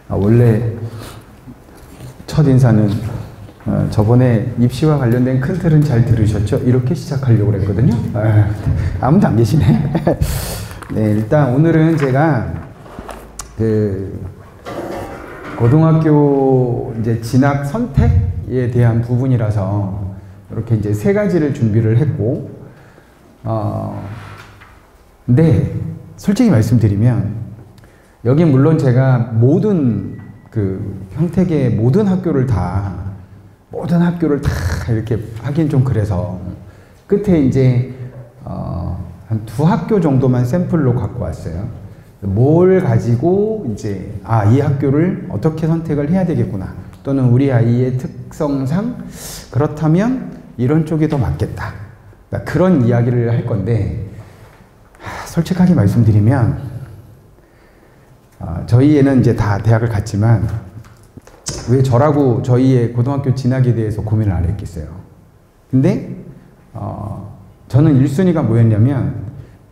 원래 첫 인사는 저번에 입시와 관련된 큰 틀은 잘 들으셨죠? 이렇게 시작하려고 했거든요. 아무도 안 계시네. 네, 일단 오늘은 제가 고등학교 이제 진학 선택에 대한 부분이라서 이렇게 이제 세 가지를 준비를 했고, 근데 솔직히 말씀드리면 여기 물론 제가 모든 평택의 모든 학교를 다 이렇게 하긴 좀 그래서 끝에 이제 한 두 학교 정도만 샘플로 갖고 왔어요. 뭘 가지고 이제 이 학교를 어떻게 선택을 해야 되겠구나, 또는 우리 아이의 특성상 그렇다면 이런 쪽이 더 맞겠다, 그러니까 그런 이야기를 할 건데, 솔직하게 말씀드리면 저희 애는 이제 다 대학을 갔지만 왜 저라고 저희의 고등학교 진학에 대해서 고민을 안 했겠어요. 근데 저는 1순위가 뭐였냐면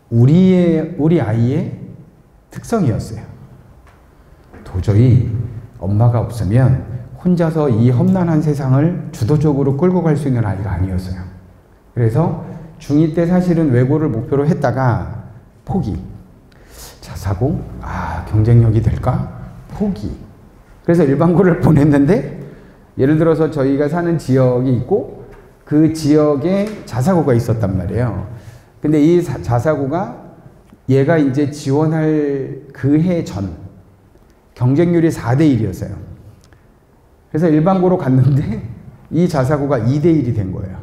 우리 아이의 특성이었어요. 도저히 엄마가 없으면 혼자서 이 험난한 세상을 주도적으로 끌고 갈 수 있는 아이가 아니었어요. 그래서 중2 때 사실은 외고를 목표로 했다가 포기. 자사고? 경쟁력이 될까? 포기. 그래서 일반고를 보냈는데, 예를 들어서 저희가 사는 지역이 있고 그 지역에 자사고가 있었단 말이에요. 근데 이 자사고가 얘가 이제 지원할 그 해 전 경쟁률이 4대 1이었어요. 그래서 일반고로 갔는데 이 자사고가 2대 1이 된 거예요.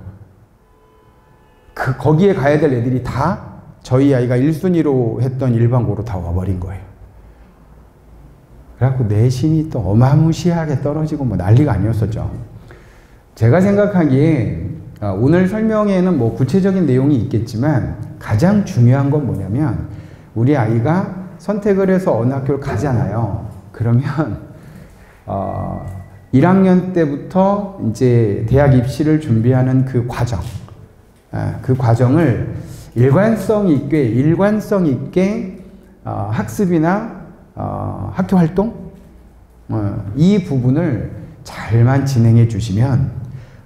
거기에 가야 될 애들이 다 저희 아이가 1순위로 했던 일반고로 다 와버린 거예요. 그래갖고 내신이 또 어마무시하게 떨어지고 뭐 난리가 아니었었죠. 제가 생각하기에 오늘 설명에는 뭐 구체적인 내용이 있겠지만 가장 중요한 건 뭐냐면, 우리 아이가 선택을 해서 어느 학교를 가잖아요. 그러면 1학년 때부터 이제 대학 입시를 준비하는 그 과정, 그 과정을 일관성 있게 학습이나 학교 활동, 이 부분을 잘만 진행해 주시면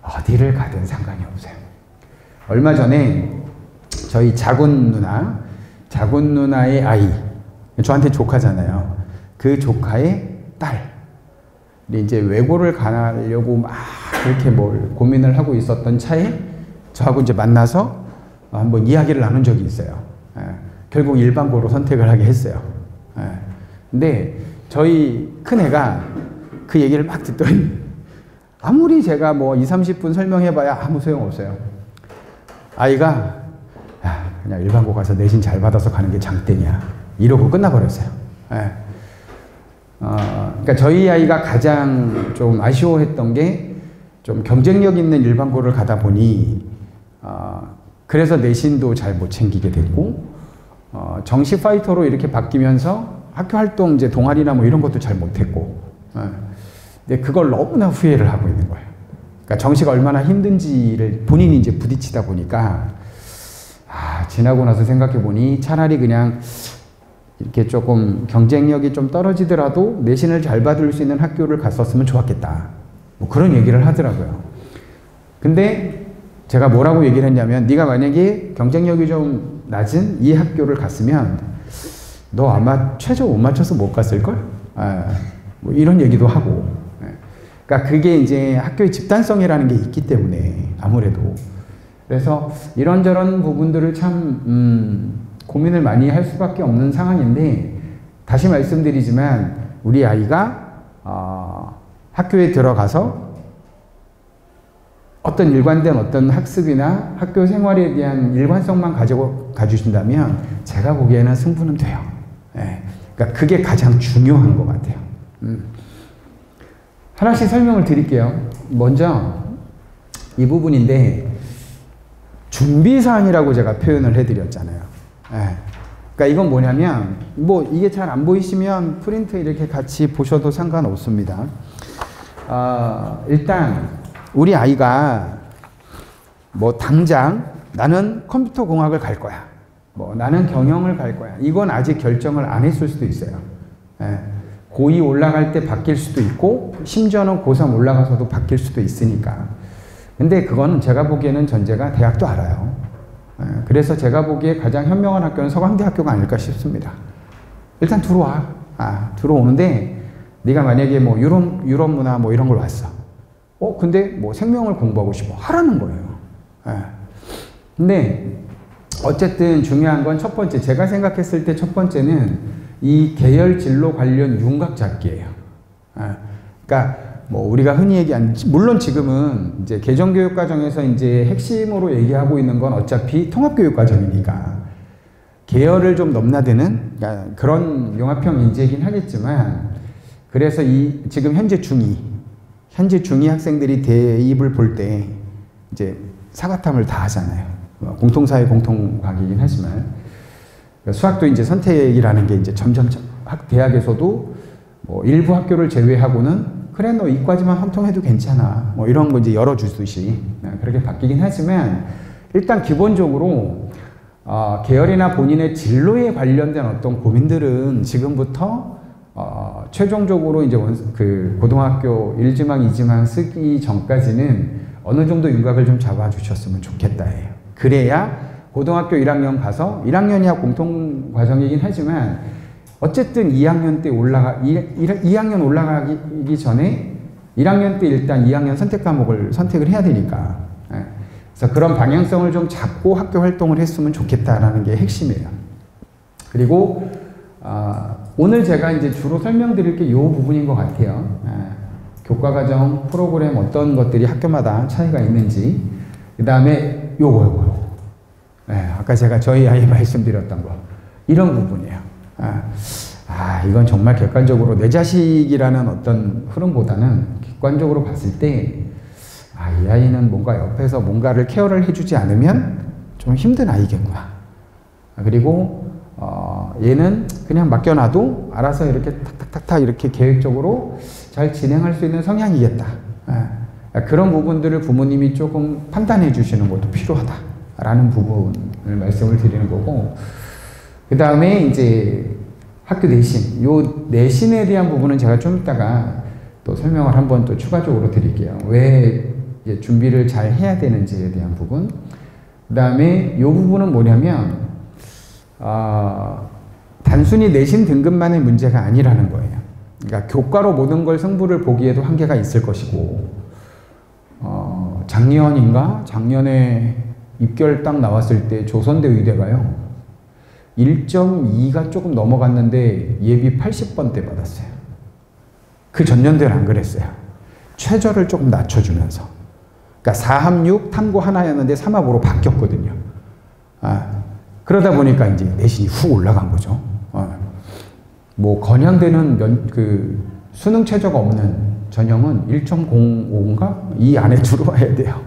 어디를 가든 상관이 없어요. 얼마 전에 저희 작은 누나의 아이, 저한테 조카잖아요. 그 조카의 딸, 이제 외고를 가려고 막 이렇게 뭘 고민을 하고 있었던 차에 저하고 이제 만나서 한번 이야기를 나눈 적이 있어요. 결국 일반고로 선택을 하게 했어요. 근데 저희 큰애가 그 얘기를 막 듣더니 아무리 제가 뭐 20-30분 설명해봐야 아무 소용없어요. 아이가 그냥 일반고 가서 내신 잘 받아서 가는 게 장땡이야, 이러고 끝나버렸어요. 그러니까 저희 아이가 가장 좀 아쉬워했던 게 좀 경쟁력 있는 일반고를 가다 보니 그래서 내신도 잘 못 챙기게 됐고, 정시 파이터로 이렇게 바뀌면서 학교 활동 이제 동아리나 뭐 이런 것도 잘 못했고, 근데 그걸 너무나 후회를 하고 있는 거예요. 그러니까 정시가 얼마나 힘든지를 본인이 이제 부딪히다 보니까 지나고 나서 생각해 보니 차라리 그냥 이렇게 조금 경쟁력이 좀 떨어지더라도 내신을 잘 받을 수 있는 학교를 갔었으면 좋았겠다, 뭐 그런 얘기를 하더라고요. 근데 제가 뭐라고 얘기를 했냐면, 네가 만약에 경쟁력이 좀 낮은 이 학교를 갔으면 너 아마 최저 못 맞춰서 못 갔을걸? 뭐 이런 얘기도 하고. 그러니까 그게 이제 학교의 집단성이라는 게 있기 때문에 아무래도. 그래서 이런저런 부분들을 참 고민을 많이 할 수밖에 없는 상황인데, 다시 말씀드리지만 우리 아이가 학교에 들어가서 어떤 일관된 어떤 학습이나 학교 생활에 대한 일관성만 가주신다면 제가 보기에는 승부는 돼요. 그러니까 그게 가장 중요한 것 같아요. 하나씩 설명을 드릴게요. 먼저 이 부분인데, 준비사항이라고 제가 표현을 해드렸잖아요. 그러니까 이건 뭐냐면, 뭐 이게 잘 안 보이시면 프린트 이렇게 같이 보셔도 상관없습니다. 일단 우리 아이가 뭐 당장 나는 컴퓨터 공학을 갈 거야, 뭐 나는 경영을 갈 거야, 이건 아직 결정을 안 했을 수도 있어요. 고2 올라갈 때 바뀔 수도 있고 심지어는 고3 올라가서도 바뀔 수도 있으니까. 근데 그거는 제가 보기에는 전제가 대학도 알아요. 그래서 제가 보기에 가장 현명한 학교는 서강대학교가 아닐까 싶습니다. 일단 들어와. 들어오는데 네가 만약에 뭐 유럽 문화 뭐 이런 걸 왔어. 근데 뭐 생명을 공부하고 싶어. 하라는 거예요. 근데 어쨌든 중요한 건 첫 번째, 제가 생각했을 때 첫 번째는 이 계열 진로 관련 윤곽 잡기예요. 그러니까 뭐 우리가 흔히 얘기하는, 물론 지금은 이제 개정교육 과정에서 이제 핵심으로 얘기하고 있는 건 어차피 통합교육 과정이니까 계열을 좀 넘나드는, 그러니까 그런 융합형 인재이긴 하겠지만, 그래서 지금 현재 중2 학생들이 대입을 볼 때 이제 사과탐을 다 하잖아요. 공통사회 공통과학이긴 하지만 수학도 이제 선택이라는 게 이제 점점 대학에서도 뭐 일부 학교를 제외하고는 그래 너 이과지만 확통해도 괜찮아 뭐 이런 거 이제 열어주듯이 그렇게 바뀌긴 하지만, 일단 기본적으로 계열이나 본인의 진로에 관련된 어떤 고민들은 지금부터 최종적으로 이제 그 고등학교 1지망, 2지망 쓰기 전까지는 어느 정도 윤곽을 좀 잡아주셨으면 좋겠다 해요. 그래야 고등학교 1학년 가서 1학년이야 공통 과정이긴 하지만 어쨌든 2학년 때 2학년 올라가기 전에 1학년 때 일단 2학년 선택 과목을 선택을 해야 되니까. 그래서 그런 방향성을 좀 잡고 학교 활동을 했으면 좋겠다라는 게 핵심이에요. 그리고 오늘 제가 이제 주로 설명드릴 게 이 부분인 것 같아요. 교과과정 프로그램 어떤 것들이 학교마다 차이가 있는지, 그 다음에 요거. 아까 제가 저희 아이 말씀드렸던 거. 이런 부분이에요. 이건 정말 객관적으로 내 자식이라는 어떤 흐름보다는 객관적으로 봤을 때, 이 아이는 뭔가 옆에서 뭔가를 케어를 해주지 않으면 좀 힘든 아이겠구나. 그리고 얘는 그냥 맡겨놔도 알아서 이렇게 탁탁탁탁 이렇게 계획적으로 잘 진행할 수 있는 성향이겠다. 그런 부분들을 부모님이 조금 판단해 주시는 것도 필요하다라는 부분을 말씀을 드리는 거고, 그 다음에 이제 학교 내신, 요 내신에 대한 부분은 제가 좀 이따가 또 설명을 한번 또 추가적으로 드릴게요. 왜 이제 준비를 잘 해야 되는지에 대한 부분. 그 다음에 요 부분은 뭐냐면 단순히 내신 등급만의 문제가 아니라는 거예요. 그러니까 교과로 모든 걸 승부를 보기에도 한계가 있을 것이고, 작년에 입결 딱 나왔을 때 조선대 의대가요 1.2가 조금 넘어갔는데 예비 80번대 받았어요. 그 전년도에는 안 그랬어요. 최저를 조금 낮춰주면서. 그러니까 4합6 탐구 하나였는데 3합으로 바뀌었거든요. 그러다 보니까 이제 내신이 훅 올라간 거죠. 뭐 건양대는 수능 최저가 없는 전형은 1.05인가? 이 안에 들어와야 돼요.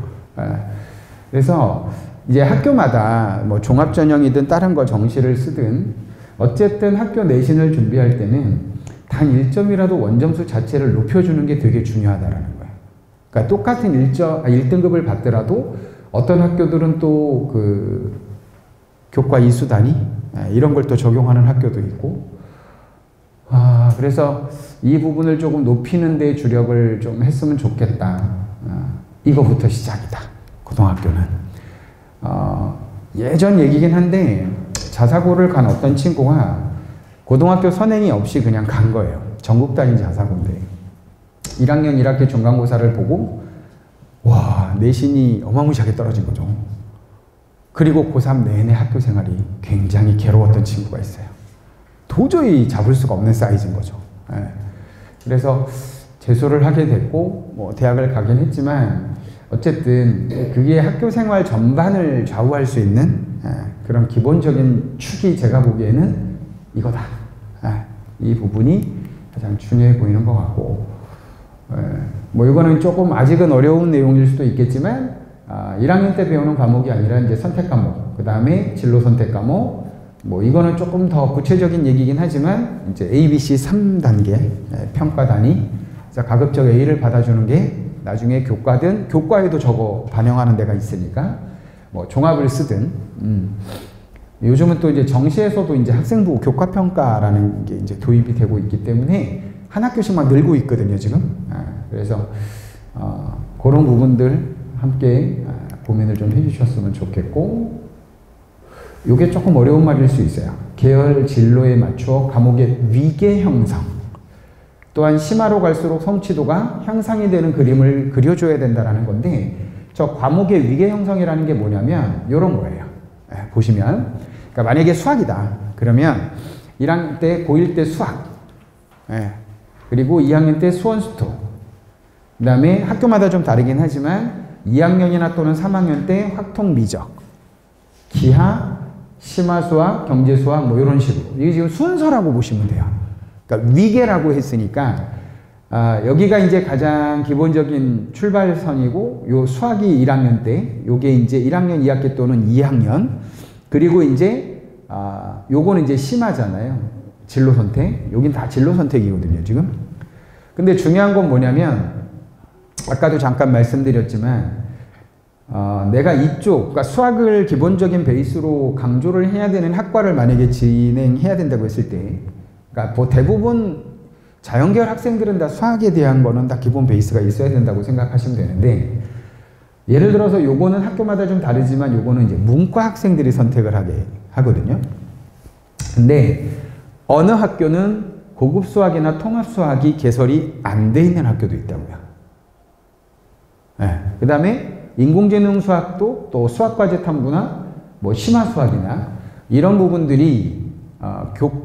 그래서 이제 학교마다 뭐 종합전형이든 다른 거 정시를 쓰든 어쨌든 학교 내신을 준비할 때는 단 1점이라도 원점수 자체를 높여주는 게 되게 중요하다라는 거예요. 그러니까 똑같은 1등급을 받더라도 어떤 학교들은 또 교과 2수 단위 이런 걸 또 적용하는 학교도 있고, 그래서 이 부분을 조금 높이는 데 주력을 좀 했으면 좋겠다. 이거부터 시작이다. 고등학교는. 예전 얘기긴 한데 자사고를 간 어떤 친구가 고등학교 선행이 없이 그냥 간 거예요. 전국 단위 자사고인데 1학년 1학기 중간고사를 보고 와, 내신이 어마무시하게 떨어진 거죠. 그리고 고3 내내 학교 생활이 굉장히 괴로웠던 친구가 있어요. 도저히 잡을 수가 없는 사이즈인 거죠. 그래서 재수를 하게 됐고 뭐 대학을 가긴 했지만 어쨌든 그게 학교 생활 전반을 좌우할 수 있는 그런 기본적인 축이 제가 보기에는 이거다. 이 부분이 가장 중요해 보이는 것 같고, 뭐 이거는 조금 아직은 어려운 내용일 수도 있겠지만 1학년 때 배우는 과목이 아니라 이제 선택 과목, 그 다음에 진로 선택 과목, 뭐 이거는 조금 더 구체적인 얘기긴 하지만 이제 ABC 3단계 평가 단위, 그래서 가급적 A를 받아주는 게 나중에 교과든 교과에도 저거 반영하는 데가 있으니까 뭐 종합을 쓰든, 요즘은 또 이제 정시에서도 이제 학생부 교과평가라는 게 이제 도입이 되고 있기 때문에 한 학교씩 막 늘고 있거든요, 지금. 그래서 그런 부분들 함께 고민을 좀 해주셨으면 좋겠고, 이게 조금 어려운 말일 수 있어요. 계열 진로에 맞추어 과목의 위계 형성. 또한 심화로 갈수록 성취도가 향상이 되는 그림을 그려줘야 된다는 건데, 저 과목의 위계 형성이라는 게 뭐냐면 이런 거예요. 보시면, 그러니까 만약에 수학이다. 그러면 1학년 때 고1 때 수학, 그리고 2학년 때 수원수토, 그 다음에 학교마다 좀 다르긴 하지만 2학년이나 또는 3학년 때 확통미적, 기하, 심화수학, 경제수학 뭐 이런 식으로. 이게 지금 순서라고 보시면 돼요. 그러니까 위계라고 했으니까 여기가 이제 가장 기본적인 출발선이고, 요 수학이 1학년 때, 요게 이제 1학년 2학기 또는 2학년, 그리고 이제 요거는 이제 심화잖아요. 진로 선택. 여긴 다 진로 선택이거든요, 지금. 근데 중요한 건 뭐냐면, 아까도 잠깐 말씀드렸지만, 내가 이쪽, 그러니까 수학을 기본적인 베이스로 강조를 해야 되는 학과를 만약에 진행해야 된다고 했을 때, 그러니까 뭐 대부분 자연계열 학생들은 다 수학에 대한 거는 다 기본 베이스가 있어야 된다고 생각하시면 되는데, 예를 들어서 요거는 학교마다 좀 다르지만 요거는 이제 문과 학생들이 선택을 하게 하거든요. 근데 어느 학교는 고급 수학이나 통합 수학이 개설이 안 돼 있는 학교도 있다고요. 그 다음에 인공지능 수학도 또 수학과제 탐구나 뭐 심화 수학이나 이런 부분들이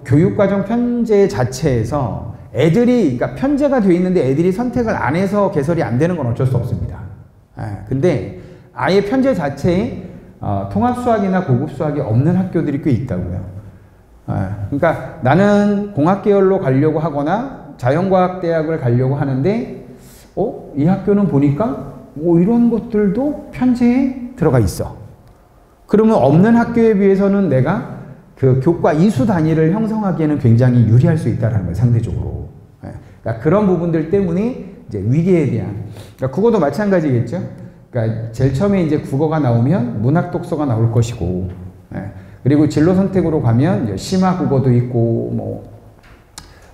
교육과정 편제 자체에서 애들이, 그러니까 편제가 돼 있는데 애들이 선택을 안 해서 개설이 안 되는 건 어쩔 수 없습니다. 근데 아예 편제 자체에 통합 수학이나 고급 수학이 없는 학교들이 꽤 있다고요. 그러니까 나는 공학 계열로 가려고 하거나 자연과학대학을 가려고 하는데, 이 학교는 보니까 이런 것들도 편제에 들어가 있어. 그러면 없는 학교에 비해서는 내가 그 교과 이수 단위를 형성하기에는 굉장히 유리할 수 있다는 거예요, 상대적으로. 그러니까 그런 부분들 때문에 이제 위계에 대한, 그러니까 국어도 마찬가지겠죠. 그러니까 제일 처음에 이제 국어가 나오면 문학 독서가 나올 것이고, 그리고 진로 선택으로 가면 심화 국어도 있고, 뭐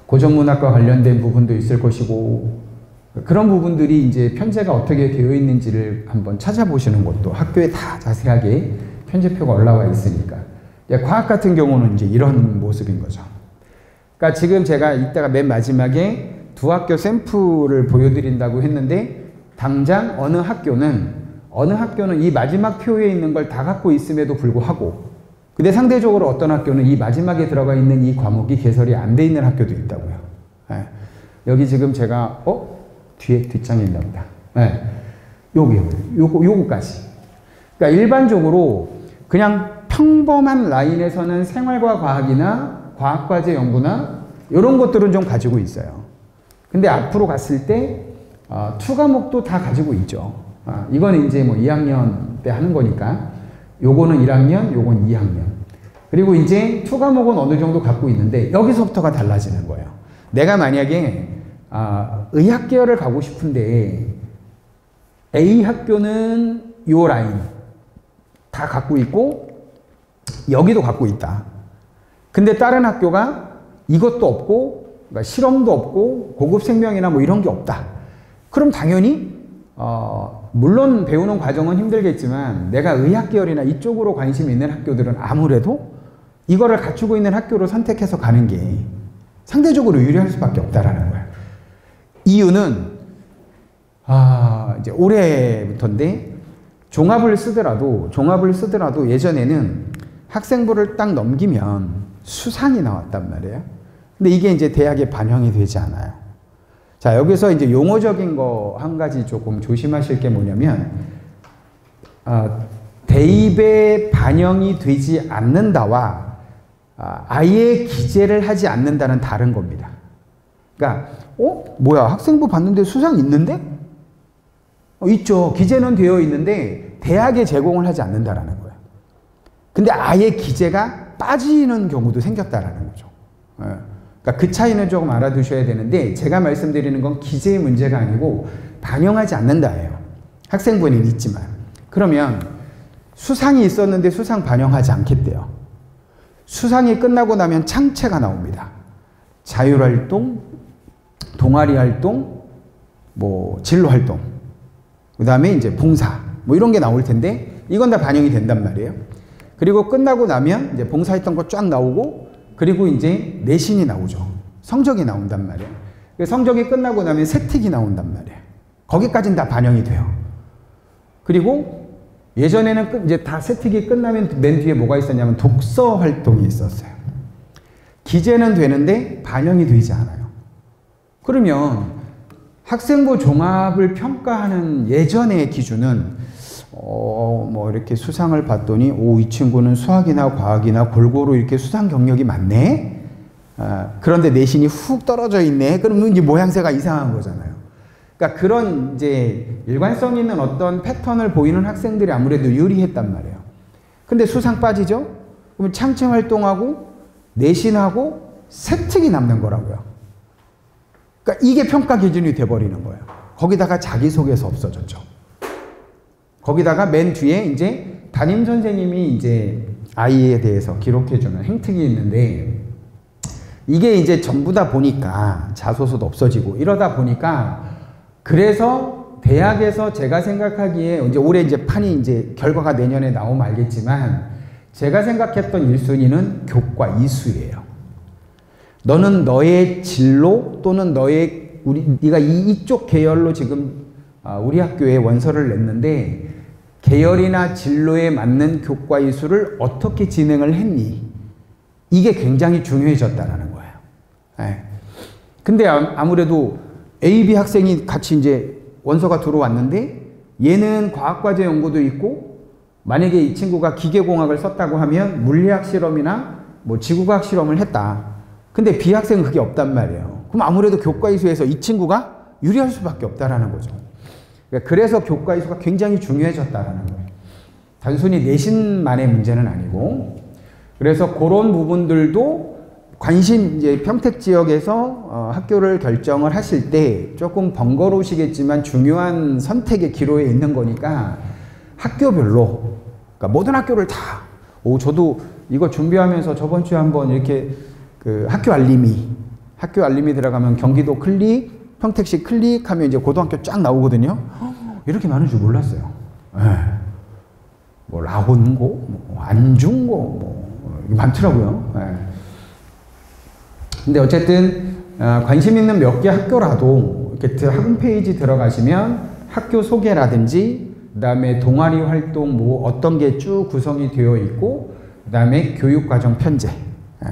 고전문학과 관련된 부분도 있을 것이고, 그런 부분들이 이제 편제가 어떻게 되어 있는지를 한번 찾아보시는 것도, 학교에 다 자세하게 편제표가 올라와 있으니까. 과학 같은 경우는 이제 이런 모습인 거죠. 그러니까 지금 제가 이따가 맨 마지막에 두 학교 샘플을 보여드린다고 했는데, 당장 어느 학교는 이 마지막 표에 있는 걸 다 갖고 있음에도 불구하고, 근데 상대적으로 어떤 학교는 이 마지막에 들어가 있는 이 과목이 개설이 안 돼 있는 학교도 있다고요. 여기 지금 제가 뒷장에 있나 보다. 요거까지. 그러니까 일반적으로 그냥 평범한 라인에서는 생활과 과학이나 과학과제 연구나 이런 것들은 좀 가지고 있어요. 근데 앞으로 갔을 때 투 과목도 다 가지고 있죠. 이거는 이제 뭐 2학년 때 하는 거니까, 요거는 1학년, 요건 2학년. 그리고 이제 투 과목은 어느 정도 갖고 있는데, 여기서부터가 달라지는 거예요. 내가 만약에 의학 계열을 가고 싶은데 A 학교는 요 라인 다 갖고 있고 여기도 갖고 있다. 근데 다른 학교가 이것도 없고, 그러니까 실험도 없고 고급 생명이나 뭐 이런 게 없다. 그럼 당연히 물론 배우는 과정은 힘들겠지만 내가 의학 계열이나 이쪽으로 관심이 있는 학교들은 아무래도 이거를 갖추고 있는 학교를 선택해서 가는 게 상대적으로 유리할 수밖에 없다라는 거예요. 이유는 이제 올해부터인데 종합을 쓰더라도 예전에는 학생부를 딱 넘기면 수상이 나왔단 말이에요. 근데 이게 이제 대학에 반영이 되지 않아요. 자, 여기서 이제 용어적인 거 한 가지 조금 조심하실 게 뭐냐면, 대입에 반영이 되지 않는다와 아예 기재를 하지 않는다는 다른 겁니다. 그러니까 뭐야, 학생부 봤는데 수상 있는데? 있죠. 기재는 되어 있는데 대학에 제공을 하지 않는다라는 거예요. 근데 아예 기재가 빠지는 경우도 생겼다라는 거죠. 그러니까 그 차이는 조금 알아두셔야 되는데, 제가 말씀드리는 건 기재의 문제가 아니고 반영하지 않는다예요. 학생부는 있지만. 그러면 수상이 있었는데 수상 반영하지 않겠대요. 수상이 끝나고 나면 창체가 나옵니다. 자율활동, 동아리 활동, 뭐 진로 활동, 그 다음에 이제 봉사, 뭐 이런 게 나올 텐데 이건 다 반영이 된단 말이에요. 그리고 끝나고 나면 이제 봉사했던 거 쫙 나오고 그리고 이제 내신이 나오죠. 성적이 나온단 말이에요. 성적이 끝나고 나면 세특이 나온단 말이에요. 거기까지는 다 반영이 돼요. 그리고 예전에는 이제 다 세특이 끝나면 맨 뒤에 뭐가 있었냐면 독서 활동이 있었어요. 기재는 되는데 반영이 되지 않아요. 그러면 학생부 종합을 평가하는 예전의 기준은 뭐 이렇게 수상을 봤더니 이 친구는 수학이나 과학이나 골고루 이렇게 수상 경력이 많네. 그런데 내신이 훅 떨어져 있네. 그러면 이제 모양새가 이상한 거잖아요. 그러니까 그런 이제 일관성 있는 어떤 패턴을 보이는 학생들이 아무래도 유리했단 말이에요. 근데 수상 빠지죠? 그러면 창체 활동하고 내신하고 세특이 남는 거라고요. 그러니까 이게 평가 기준이 돼버리는 거예요. 거기다가 자기소개서 없어졌죠. 거기다가 맨 뒤에 이제 담임 선생님이 이제 아이에 대해서 기록해주는 행특이 있는데 이게 이제 전부 다 보니까 자소서도 없어지고 이러다 보니까 그래서 대학에서 제가 생각하기에 이제 올해 이제 판이 이제 결과가 내년에 나오면 알겠지만 제가 생각했던 1순위는 교과 이수예요. 너는 너의 진로 또는 네가 이쪽 계열로 지금 우리 학교에 원서를 냈는데 계열이나 진로에 맞는 교과 이수를 어떻게 진행을 했니? 이게 굉장히 중요해졌다는 거예요. 네. 근데 아무래도 A, B 학생이 같이 이제 원서가 들어왔는데 얘는 과학과제 연구도 있고 만약에 이 친구가 기계공학을 썼다고 하면 물리학 실험이나 뭐 지구과학 실험을 했다. 근데 B 학생은 그게 없단 말이에요. 그럼 아무래도 교과 이수에서 이 친구가 유리할 수밖에 없다라는 거죠. 그래서 교과 이수가 굉장히 중요해졌다라는 거예요. 단순히 내신만의 문제는 아니고 그래서 그런 부분들도 관심 이제 평택 지역에서 학교를 결정을 하실 때 조금 번거로우시겠지만 중요한 선택의 기로에 있는 거니까 학교별로 그러니까 모든 학교를 다 저도 이거 준비하면서 저번 주에 한번 이렇게 그 학교 알림이 들어가면 경기도 클릭, 평택시 클릭하면 이제 고등학교 쫙 나오거든요. 이렇게 많은 줄 몰랐어요. 뭐 라혼고, 뭐 안중고, 뭐 많더라고요. 근데 어쨌든 관심 있는 몇 개 학교라도 이렇게 홈페이지 들어가시면 학교 소개라든지 그다음에 동아리 활동 뭐 어떤 게 쭉 구성이 되어 있고 그다음에 교육과정 편제,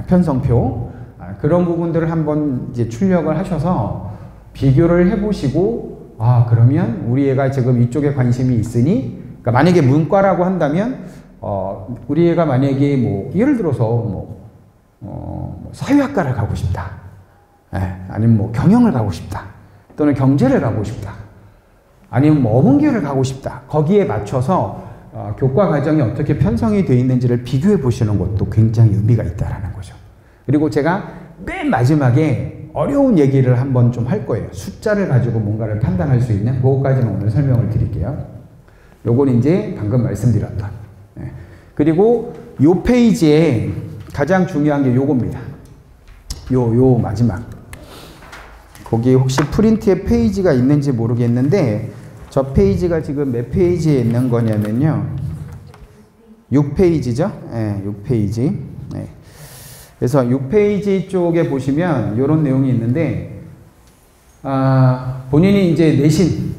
편성표 그런 부분들을 한번 이제 출력을 하셔서 비교를 해보시고 그러면 우리 애가 지금 이쪽에 관심이 있으니 그러니까 만약에 문과라고 한다면 우리 애가 만약에 뭐 예를 들어서 사회학과를 가고 싶다. 아니면 뭐 경영을 가고 싶다. 또는 경제를 가고 싶다. 아니면 뭐 어문계를 가고 싶다. 거기에 맞춰서 교과 과정이 어떻게 편성이 되어 있는지를 비교해 보시는 것도 굉장히 의미가 있다는 거죠. 그리고 제가 맨 마지막에 어려운 얘기를 한번 좀 할 거예요. 숫자를 가지고 뭔가를 판단할 수 있는 그것까지는 오늘 설명을 드릴게요. 요건 이제 방금 말씀드렸던. 그리고 요 페이지에 가장 중요한 게 요겁니다. 요 마지막. 거기 혹시 프린트에 페이지가 있는지 모르겠는데 저 페이지가 지금 몇 페이지에 있는 거냐면요. 6페이지죠? 네, 6페이지. 네. 그래서 6페이지 쪽에 보시면 이런 내용이 있는데 본인이 이제 내신,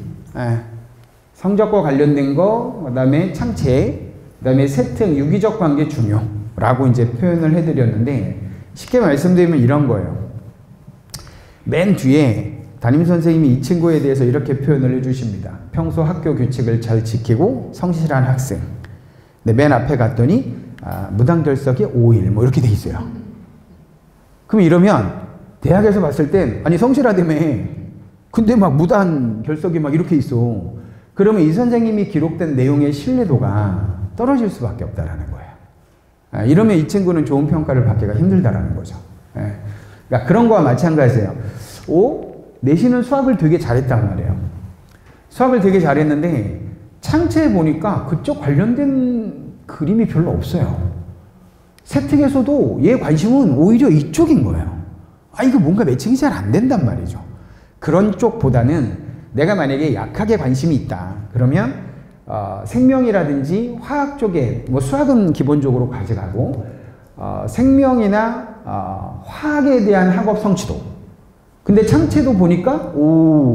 성적과 관련된 거, 그 다음에 창체, 그 다음에 세특, 유기적 관계 중요라고 이제 표현을 해드렸는데 쉽게 말씀드리면 이런 거예요. 맨 뒤에 담임선생님이 이 친구에 대해서 이렇게 표현을 해주십니다. 평소 학교 규칙을 잘 지키고 성실한 학생. 근데 맨 앞에 갔더니 무단결석이 5일 뭐 이렇게 돼 있어요. 그럼 이러면 대학에서 봤을 땐 아니 성실하다며 근데 막 무단결석이 막 이렇게 있어. 그러면 이 선생님이 기록된 내용의 신뢰도가 떨어질 수밖에 없다라는 거예요. 이러면 이 친구는 좋은 평가를 받기가 힘들다라는 거죠. 그러니까 그런 거와 마찬가지예요. 내신은 수학을 되게 잘했단 말이에요. 수학을 되게 잘했는데 창체해 보니까 그쪽 관련된 그림이 별로 없어요. 세특에서도 얘 관심은 오히려 이쪽인 거예요. 이거 뭔가 매칭이 잘 안 된단 말이죠. 그런 쪽보다는 내가 만약에 약학에 관심이 있다. 그러면 생명이라든지 화학 쪽에, 뭐 수학은 기본적으로 가져가고 생명이나 화학에 대한 학업 성취도. 근데 창체도 보니까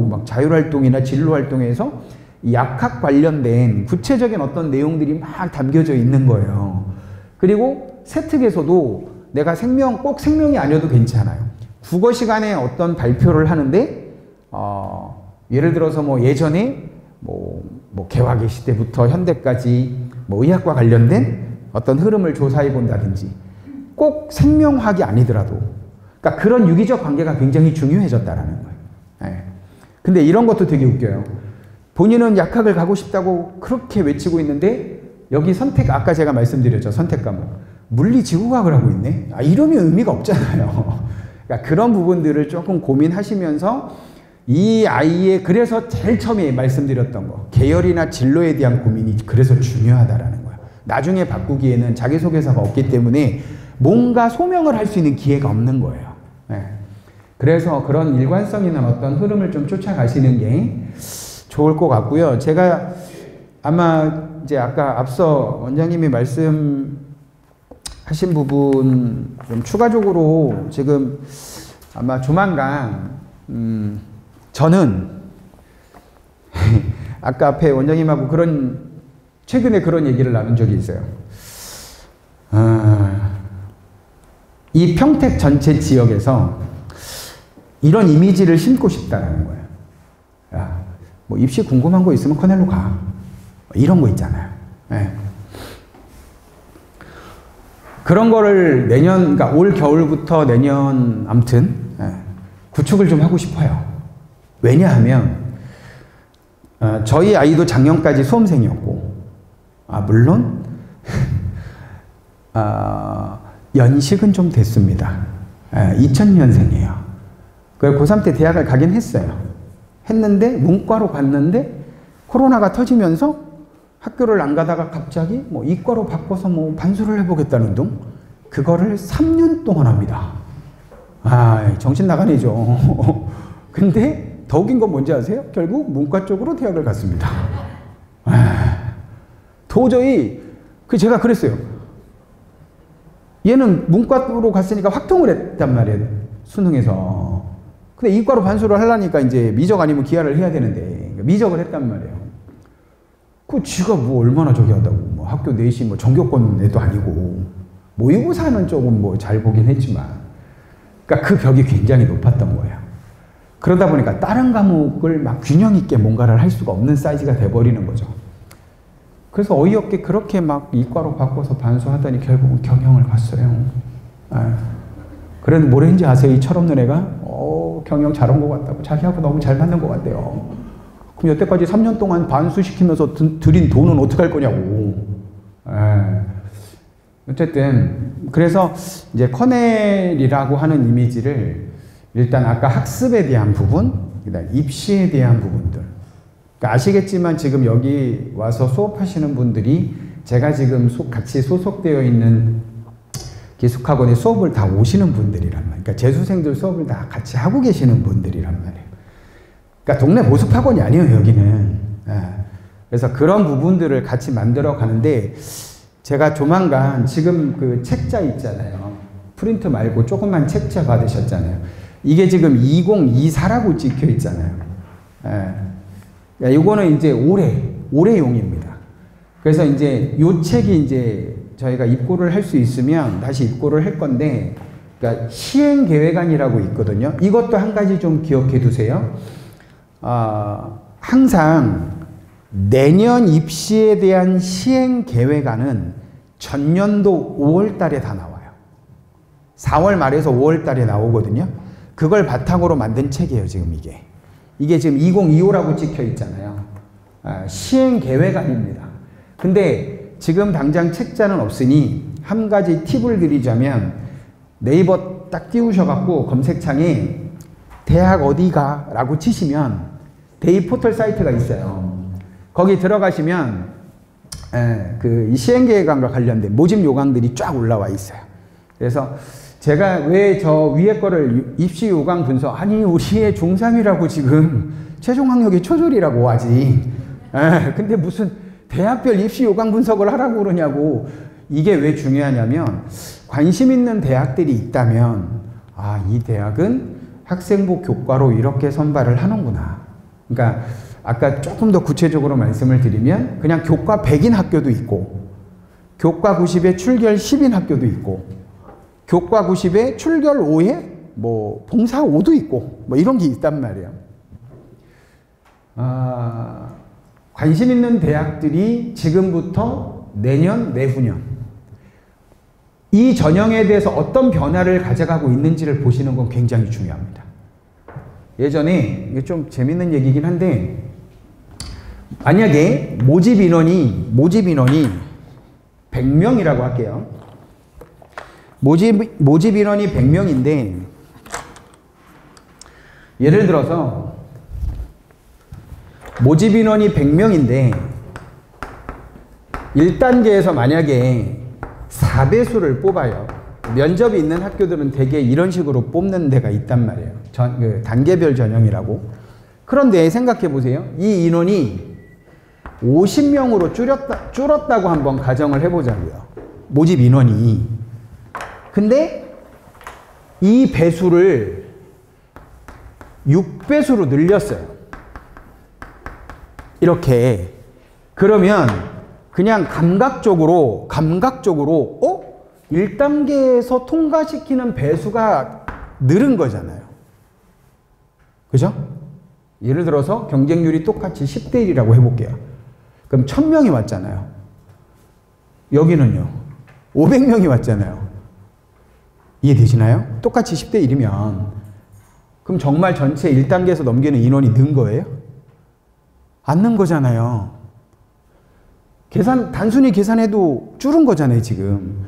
막 자율활동이나 진로활동에서 약학 관련된 구체적인 어떤 내용들이 막 담겨져 있는 거예요. 그리고 세특에서도 내가 꼭 생명이 아니어도 괜찮아요. 국어 시간에 어떤 발표를 하는데 예를 들어서 뭐 예전에 뭐 개화기 시대부터 현대까지 뭐 의학과 관련된 어떤 흐름을 조사해 본다든지 꼭 생명학이 아니더라도 그러니까 그런 유기적 관계가 굉장히 중요해졌다라는 거예요. 네. 근데 이런 것도 되게 웃겨요. 본인은 약학을 가고 싶다고 그렇게 외치고 있는데 여기 아까 제가 말씀드렸죠. 선택 과목. 물리지구과학을 하고 있네. 이러면 의미가 없잖아요. 그러니까 그런 부분들을 조금 고민하시면서 이 아이의 그래서 제일 처음에 말씀드렸던 거 계열이나 진로에 대한 고민이 그래서 중요하다라는 거예요. 나중에 바꾸기에는 자기소개서가 없기 때문에 뭔가 소명을 할 수 있는 기회가 없는 거예요. 네. 그래서 그런 일관성 있는 어떤 흐름을 좀 쫓아가시는 게 좋을 것 같고요. 제가 아마 이제 아까 앞서 원장님이 말씀하신 부분 좀 추가적으로 지금 아마 조만간 저는 아까 앞에 원장님하고 최근에 그런 얘기를 나눈 적이 있어요. 이 평택 전체 지역에서 이런 이미지를 심고 싶다라는 거예요. 야, 뭐 입시 궁금한 거 있으면 커넬로 가. 이런 거 있잖아요. 네. 그런 거를 그러니까 올 겨울부터 내년 아무튼 구축을 좀 하고 싶어요. 왜냐하면 저희 아이도 작년까지 수험생이었고 물론 연식은 좀 됐습니다. 2000년생이에요. 고3 때 대학을 가긴 했어요. 했는데 문과로 갔는데 코로나가 터지면서 학교를 안 가다가 갑자기 뭐 이과로 바꿔서 뭐 반수를 해보겠다는 둥 그거를 3년 동안 합니다. 정신 나간 애죠. 근데 더 웃긴 건 뭔지 아세요? 결국 문과 쪽으로 대학을 갔습니다. 도저히 제가 그랬어요. 얘는 문과로 갔으니까 확통을 했단 말이에요. 수능에서. 근데 이과로 반수를 하려니까 이제 미적 아니면 기하를 해야 되는데 미적을 했단 말이에요. 지가 뭐 얼마나 저기 한다고. 뭐 학교 내신 뭐 전교권 애도 아니고 모의고사는 조금 뭐 잘 보긴 했지만 그러니까 그 벽이 굉장히 높았던 거예요. 그러다 보니까 다른 과목을 막 균형 있게 뭔가를 할 수가 없는 사이즈가 돼버리는 거죠. 그래서 어이없게 그렇게 막 이과로 바꿔서 반수하더니 결국은 경영을 갔어요. 그래도 뭘 했는지 아세요? 이 철없는 애가 경영 잘한 것 같다고 자기하고 너무 잘 맞는 것 같대요. 그럼 여태까지 3년 동안 반수시키면서 들인 돈은 어떻게 할 거냐고. 어쨌든 그래서 이제 커넬이라고 하는 이미지를 일단 아까 학습에 대한 부분, 그다음 입시에 대한 부분들. 그러니까 아시겠지만 지금 여기 와서 수업하시는 분들이 제가 지금 같이 소속되어 있는 기숙학원에 수업을 다 오시는 분들이란 말이에요. 그러니까 재수생들 수업을 다 같이 하고 계시는 분들이란 말이에요. 그러니까 동네 보습학원이 아니에요, 여기는. 그래서 그런 부분들을 같이 만들어 가는데 제가 조만간 지금 그 책자 있잖아요. 프린트 말고 조그만 책자 받으셨잖아요. 이게 지금 2024라고 찍혀 있잖아요. 이거는 이제 올해용입니다. 그래서 이제 요 책이 이제 저희가 입고를 할 수 있으면 다시 입고를 할 건데, 그러니까 시행계획안이라고 있거든요. 이것도 한 가지 좀 기억해 두세요. 항상 내년 입시에 대한 시행계획안은 전년도 5월 달에 다 나와요. 4월 말에서 5월 달에 나오거든요. 그걸 바탕으로 만든 책이에요, 지금 이게. 이게 지금 2025라고 찍혀 있잖아요. 시행계획안입니다. 근데 지금 당장 책자는 없으니 한 가지 팁을 드리자면 네이버 딱 띄우셔갖고 검색창에 대학 어디가? 라고 치시면 데이 포털 사이트가 있어요. 거기 들어가시면 그 시행계획안과 관련된 모집 요강들이 쫙 올라와 있어요. 그래서 제가 왜 저 위에 거를 입시 요강 분석, 아니, 우리의 중3이라고 지금 최종 학력이 초졸이라고 하지. 근데 무슨 대학별 입시 요강 분석을 하라고 그러냐고. 이게 왜 중요하냐면, 관심 있는 대학들이 있다면, 아, 이 대학은 학생부 교과로 이렇게 선발을 하는구나. 그러니까 아까 조금 더 구체적으로 말씀을 드리면, 그냥 교과 100인 학교도 있고, 교과 90에 출결 10인 학교도 있고, 교과 90에 출결 5에 뭐 봉사 5도 있고, 뭐 이런 게 있단 말이에요. 관심 있는 대학들이 지금부터 내년, 내후년 이 전형에 대해서 어떤 변화를 가져가고 있는지를 보시는 건 굉장히 중요합니다. 예전에, 이게 좀 재밌는 얘기긴 한데, 만약에 모집 인원이 100명이라고 할게요. 모집 인원이 100명인데, 예를 들어서 모집 인원이 100명인데 1단계에서 만약에 4배수를 뽑아요. 면접이 있는 학교들은 대개 이런 식으로 뽑는 데가 있단 말이에요. 단계별 전형이라고. 그런데 생각해 보세요. 이 인원이 50명으로 줄었다고 한번 가정을 해보자고요. 모집 인원이. 근데 이 배수를 6배수로 늘렸어요. 이렇게. 그러면 그냥 감각적으로 1단계에서 통과시키는 배수가 늘은 거잖아요. 그죠? 예를 들어서 경쟁률이 똑같이 10대 1이라고 해볼게요. 그럼 1000명이 왔잖아요. 여기는요. 500명이 왔잖아요. 이해되시나요? 똑같이 10대 1이면 그럼 정말 전체 1단계에서 넘기는 인원이 는 거예요? 안 는 거잖아요. 단순히 계산해도 줄은 거잖아요, 지금.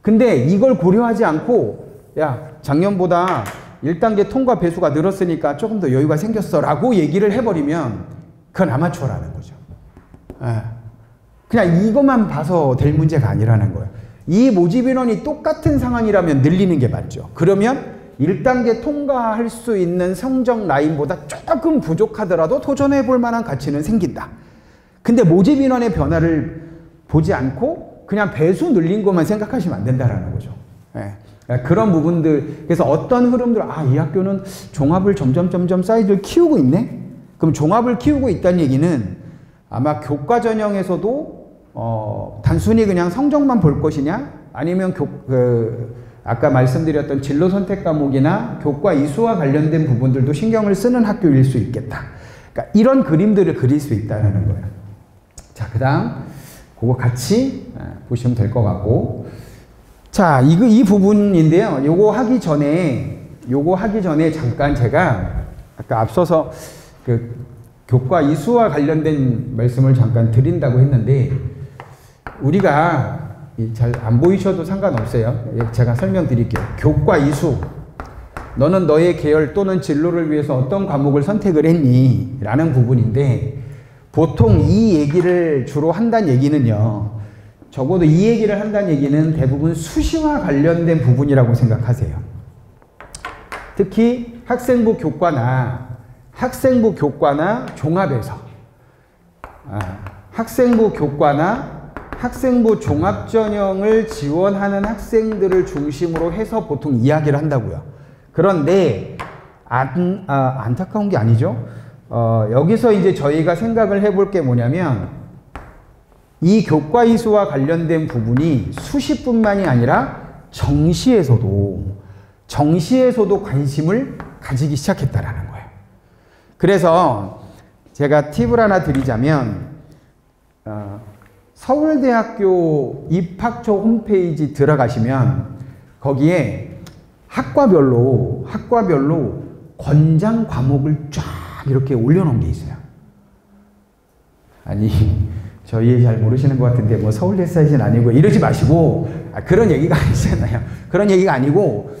근데 이걸 고려하지 않고, 야, 작년보다 1단계 통과 배수가 늘었으니까 조금 더 여유가 생겼어 라고 얘기를 해버리면 그건 아마추어라는 거죠. 그냥 이것만 봐서 될 문제가 아니라는 거예요. 이 모집 인원이 똑같은 상황이라면 늘리는 게 맞죠. 그러면 1단계 통과할 수 있는 성적 라인보다 조금 부족하더라도 도전해 볼 만한 가치는 생긴다. 근데 모집 인원의 변화를 보지 않고 그냥 배수 늘린 것만 생각하시면 안 된다라는 거죠. 그런 부분들, 그래서 어떤 흐름들, 이 학교는 종합을 점점 사이즈를 키우고 있네? 그럼 종합을 키우고 있다는 얘기는 아마 교과 전형에서도 단순히 그냥 성적만 볼 것이냐? 아니면 아까 말씀드렸던 진로 선택 과목이나 교과 이수와 관련된 부분들도 신경을 쓰는 학교일 수 있겠다. 그러니까 이런 그림들을 그릴 수 있다는 거예요. 자, 그 다음 그거 같이 보시면 될 것 같고, 자, 이 부분인데요. 요거 하기 전에 잠깐 제가 아까 앞서서 그 교과 이수와 관련된 말씀을 잠깐 드린다고 했는데, 우리가 잘 안 보이셔도 상관없어요. 제가 설명드릴게요. 교과 이수, 너는 너의 계열 또는 진로를 위해서 어떤 과목을 선택을 했니? 라는 부분인데, 보통 이 얘기를 주로 한다는 얘기는요, 적어도 이 얘기를 한다는 얘기는 대부분 수시와 관련된 부분이라고 생각하세요. 특히 학생부 교과나 종합에서 학생부 교과나 학생부 종합전형을 지원하는 학생들을 중심으로 해서 보통 이야기를 한다고요. 그런데 안타까운 게 아니죠. 여기서 이제 저희가 생각을 해볼 게 뭐냐면, 이 교과 이수와 관련된 부분이 수시뿐만이 아니라 정시에서도 관심을 가지기 시작했다라는 거예요. 그래서 제가 팁을 하나 드리자면, 서울대학교 입학처 홈페이지 들어가시면 거기에 학과별로 권장 과목을 쫙 이렇게 올려놓은 게 있어요. 아니, 저희 잘 모르시는 것 같은데 뭐 서울대 사이즈는 아니고 이러지 마시고, 그런 얘기가 아니잖아요. 그런 얘기가 아니고,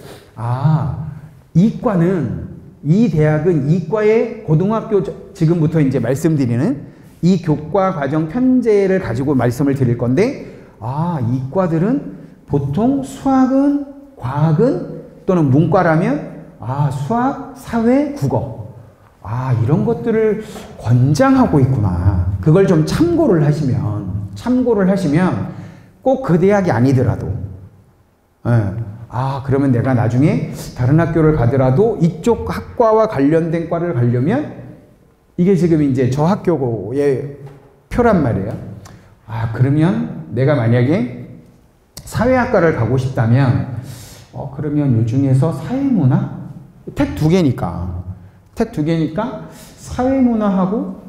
이 대학은 이과의 고등학교, 지금부터 이제 말씀드리는 이 교과 과정 편제를 가지고 말씀을 드릴 건데, 이과들은 보통 수학은 과학은 또는 문과라면 수학, 사회, 국어. 이런 것들을 권장하고 있구나. 그걸 좀 참고를 하시면 꼭 그 대학이 아니더라도 그러면 내가 나중에 다른 학교를 가더라도 이쪽 학과와 관련된 과를 가려면 이게 지금 이제 저 학교의 표란 말이에요. 그러면 내가 만약에 사회학과를 가고 싶다면 그러면 요 중에서 사회문화? 택 두 개니까 사회문화하고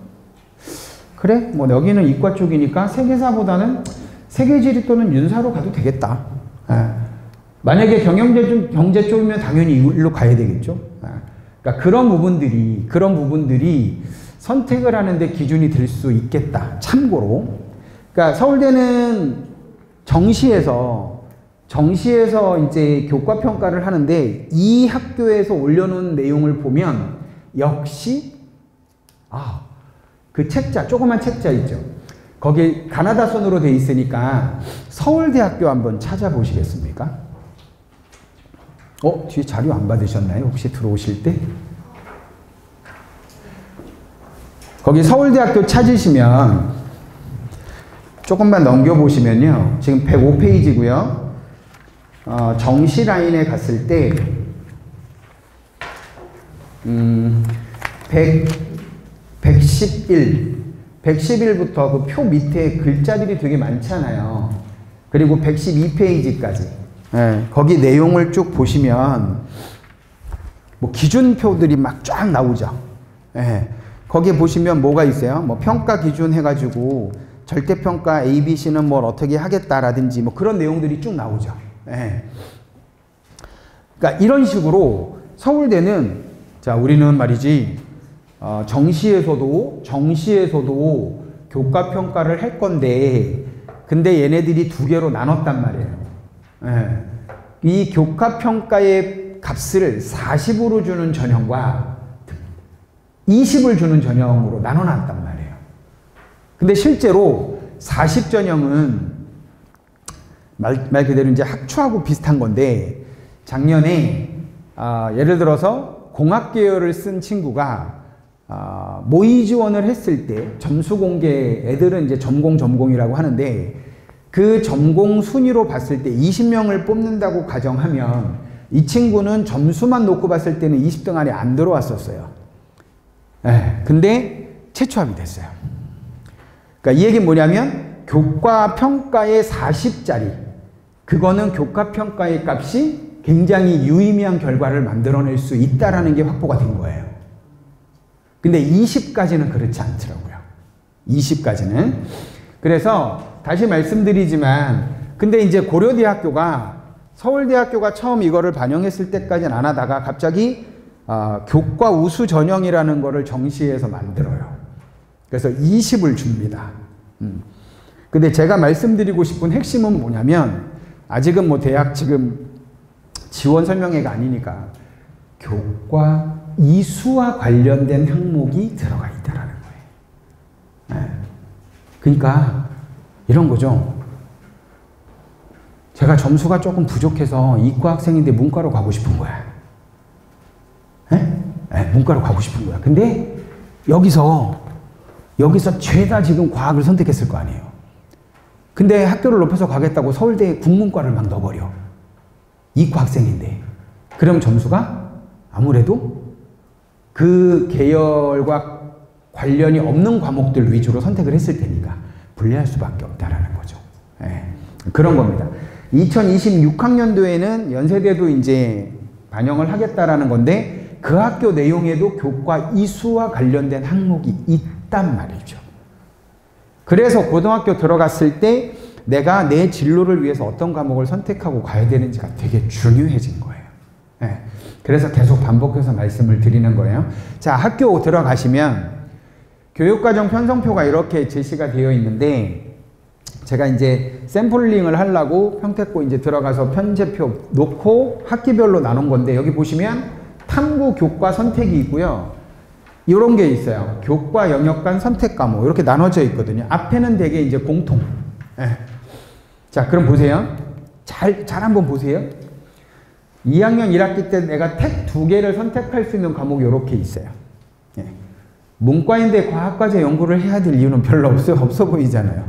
그래? 뭐 여기는 이과 쪽이니까 세계사보다는 세계지리 또는 윤사로 가도 되겠다. 만약에 경제 쪽이면 당연히 일로 가야 되겠죠. 그러니까 그런 부분들이 선택을 하는데 기준이 될 수 있겠다. 참고로. 그러니까 서울대는 정시에서 이제 교과 평가를 하는데 이 학교에서 올려놓은 내용을 보면 역시 그 책자, 조그만 책자 있죠. 거기 가나다 손으로 돼 있으니까 서울대학교 한번 찾아보시겠습니까? 뒤에 자료 안 받으셨나요? 혹시 들어오실 때? 거기 서울대학교 찾으시면 조금만 넘겨보시면요. 지금 105페이지고요. 정시 라인에 갔을 때 111부터 그 표 밑에 글자들이 되게 많잖아요. 그리고 112페이지까지. 거기 내용을 쭉 보시면 뭐 기준표들이 막 쫙 나오죠. 거기에 보시면 뭐가 있어요? 뭐 평가 기준 해가지고 절대평가 ABC는 뭘 어떻게 하겠다라든지 뭐 그런 내용들이 쭉 나오죠. 그러니까 이런 식으로 서울대는 우리는 말이지 정시에서도 교과 평가를 할 건데 근데 얘네들이 두 개로 나눴단 말이에요. 이 교과 평가의 값을 40으로 주는 전형과 20을 주는 전형으로 나눠놨단 말이에요. 근데 실제로 40 전형은 말 그대로 이제 학추하고 비슷한 건데 작년에 예를 들어서 공학 계열을 쓴 친구가 모의 지원을 했을 때 점수 공개, 애들은 이제 전공이라고 하는데 그 전공 순위로 봤을 때 20명을 뽑는다고 가정하면 이 친구는 점수만 놓고 봤을 때는 20등 안에 안 들어왔었어요. 근데 최초합이 됐어요. 그러니까 이 얘기는 뭐냐면 교과 평가의 40짜리 그거는 교과 평가의 값이 굉장히 유의미한 결과를 만들어낼 수 있다라는 게 확보가 된 거예요. 근데 20까지는 그렇지 않더라고요. 20까지는. 그래서 다시 말씀드리지만 근데 이제 고려대학교가 서울대학교가 처음 이거를 반영했을 때까지는 안 하다가 갑자기 교과 우수 전형이라는 거를 정시에서 만들어요. 그래서 20을 줍니다. 근데 제가 말씀드리고 싶은 핵심은 뭐냐면 아직은 뭐 대학 지금 지원 설명회가 아니니까 교과 이수와 관련된 항목이 들어가 있다라는 거예요. 그러니까 이런 거죠. 제가 점수가 조금 부족해서 이과 학생인데 문과로 가고 싶은 거야. 문과로 가고 싶은 거야. 근데 여기서 죄다 지금 과학을 선택했을 거 아니에요. 근데 학교를 높여서 가겠다고 서울대 국문과를 막 넣어버려. 이과 학생인데. 그럼 점수가 아무래도 그 계열과 관련이 없는 과목들 위주로 선택을 했을 테니까 불리할 수밖에 없다라는 거죠. 그런 겁니다. 2026학년도에는 연세대도 이제 반영을 하겠다라는 건데 그 학교 내용에도 교과 이수와 관련된 항목이 있단 말이죠. 그래서 고등학교 들어갔을 때 내가 내 진로를 위해서 어떤 과목을 선택하고 가야 되는지가 되게 중요해진 거예요. 그래서 계속 반복해서 말씀을 드리는 거예요. 자, 학교 들어가시면 교육과정 편성표가 이렇게 제시가 되어 있는데 제가 이제 샘플링을 하려고 평택고 이제 들어가서 편제표 놓고 학기별로 나눈 건데 여기 보시면 탐구 교과 선택이 있고요. 이런 게 있어요. 교과 영역 간 선택 과목 이렇게 나눠져 있거든요. 앞에는 되게 이제 공통. 자, 그럼 보세요. 잘 한번 보세요. 2학년 1학기 때 내가 택 2개를 선택할 수 있는 과목이 이렇게 있어요. 예. 문과인데 과학과제 연구를 해야 될 이유는 별로 없어 보이잖아요.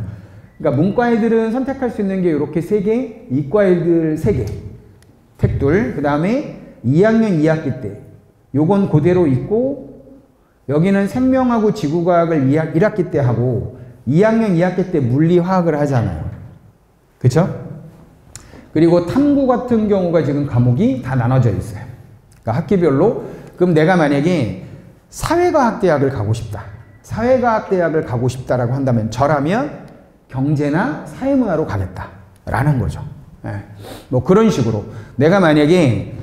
그러니까 문과 애들은 선택할 수 있는 게 이렇게 3개, 이과 애들 3개, 택 2, 그 다음에 2학년 2학기 때 요건 그대로 있고 여기는 생명하고 지구과학을 1학기 때 하고 2학년 2학기 때 물리화학을 하잖아요. 그쵸? 그리고 탐구 같은 경우가 지금 과목이 다 나눠져 있어요. 그러니까 학기별로. 그럼 내가 만약에 사회과학대학을 가고 싶다. 사회과학대학을 가고 싶다라고 한다면 저라면 경제나 사회문화로 가겠다라는 거죠. 예. 뭐 그런 식으로. 내가 만약에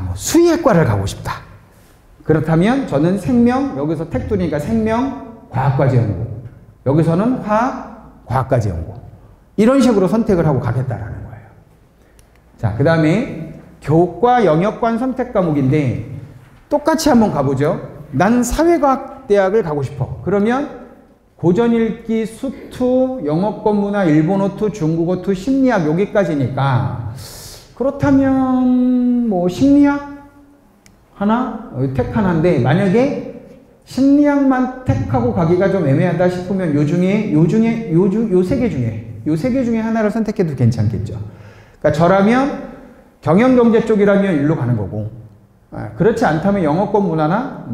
뭐 수의학과를 가고 싶다. 그렇다면 저는 생명, 여기서 택두니까 생명, 과학과제 연구. 여기서는 화학, 과학과제 연구. 이런 식으로 선택을 하고 가겠다라는 거예요. 자, 그 다음에 교과 영역관 선택 과목인데 똑같이 한번 가보죠. 난 사회과학대학을 가고 싶어. 그러면 고전읽기, 수투, 영어권 문화, 일본어2, 중국어2, 심리학 여기까지니까 그렇다면 뭐 심리학 하나? 택 하나인데 만약에 심리학만 택하고 가기가 좀 애매하다 싶으면 요 3개 중에 하나를 선택해도 괜찮겠죠. 그러니까 저라면 경영경제 쪽이라면 일로 가는 거고 그렇지 않다면 영어권 문화나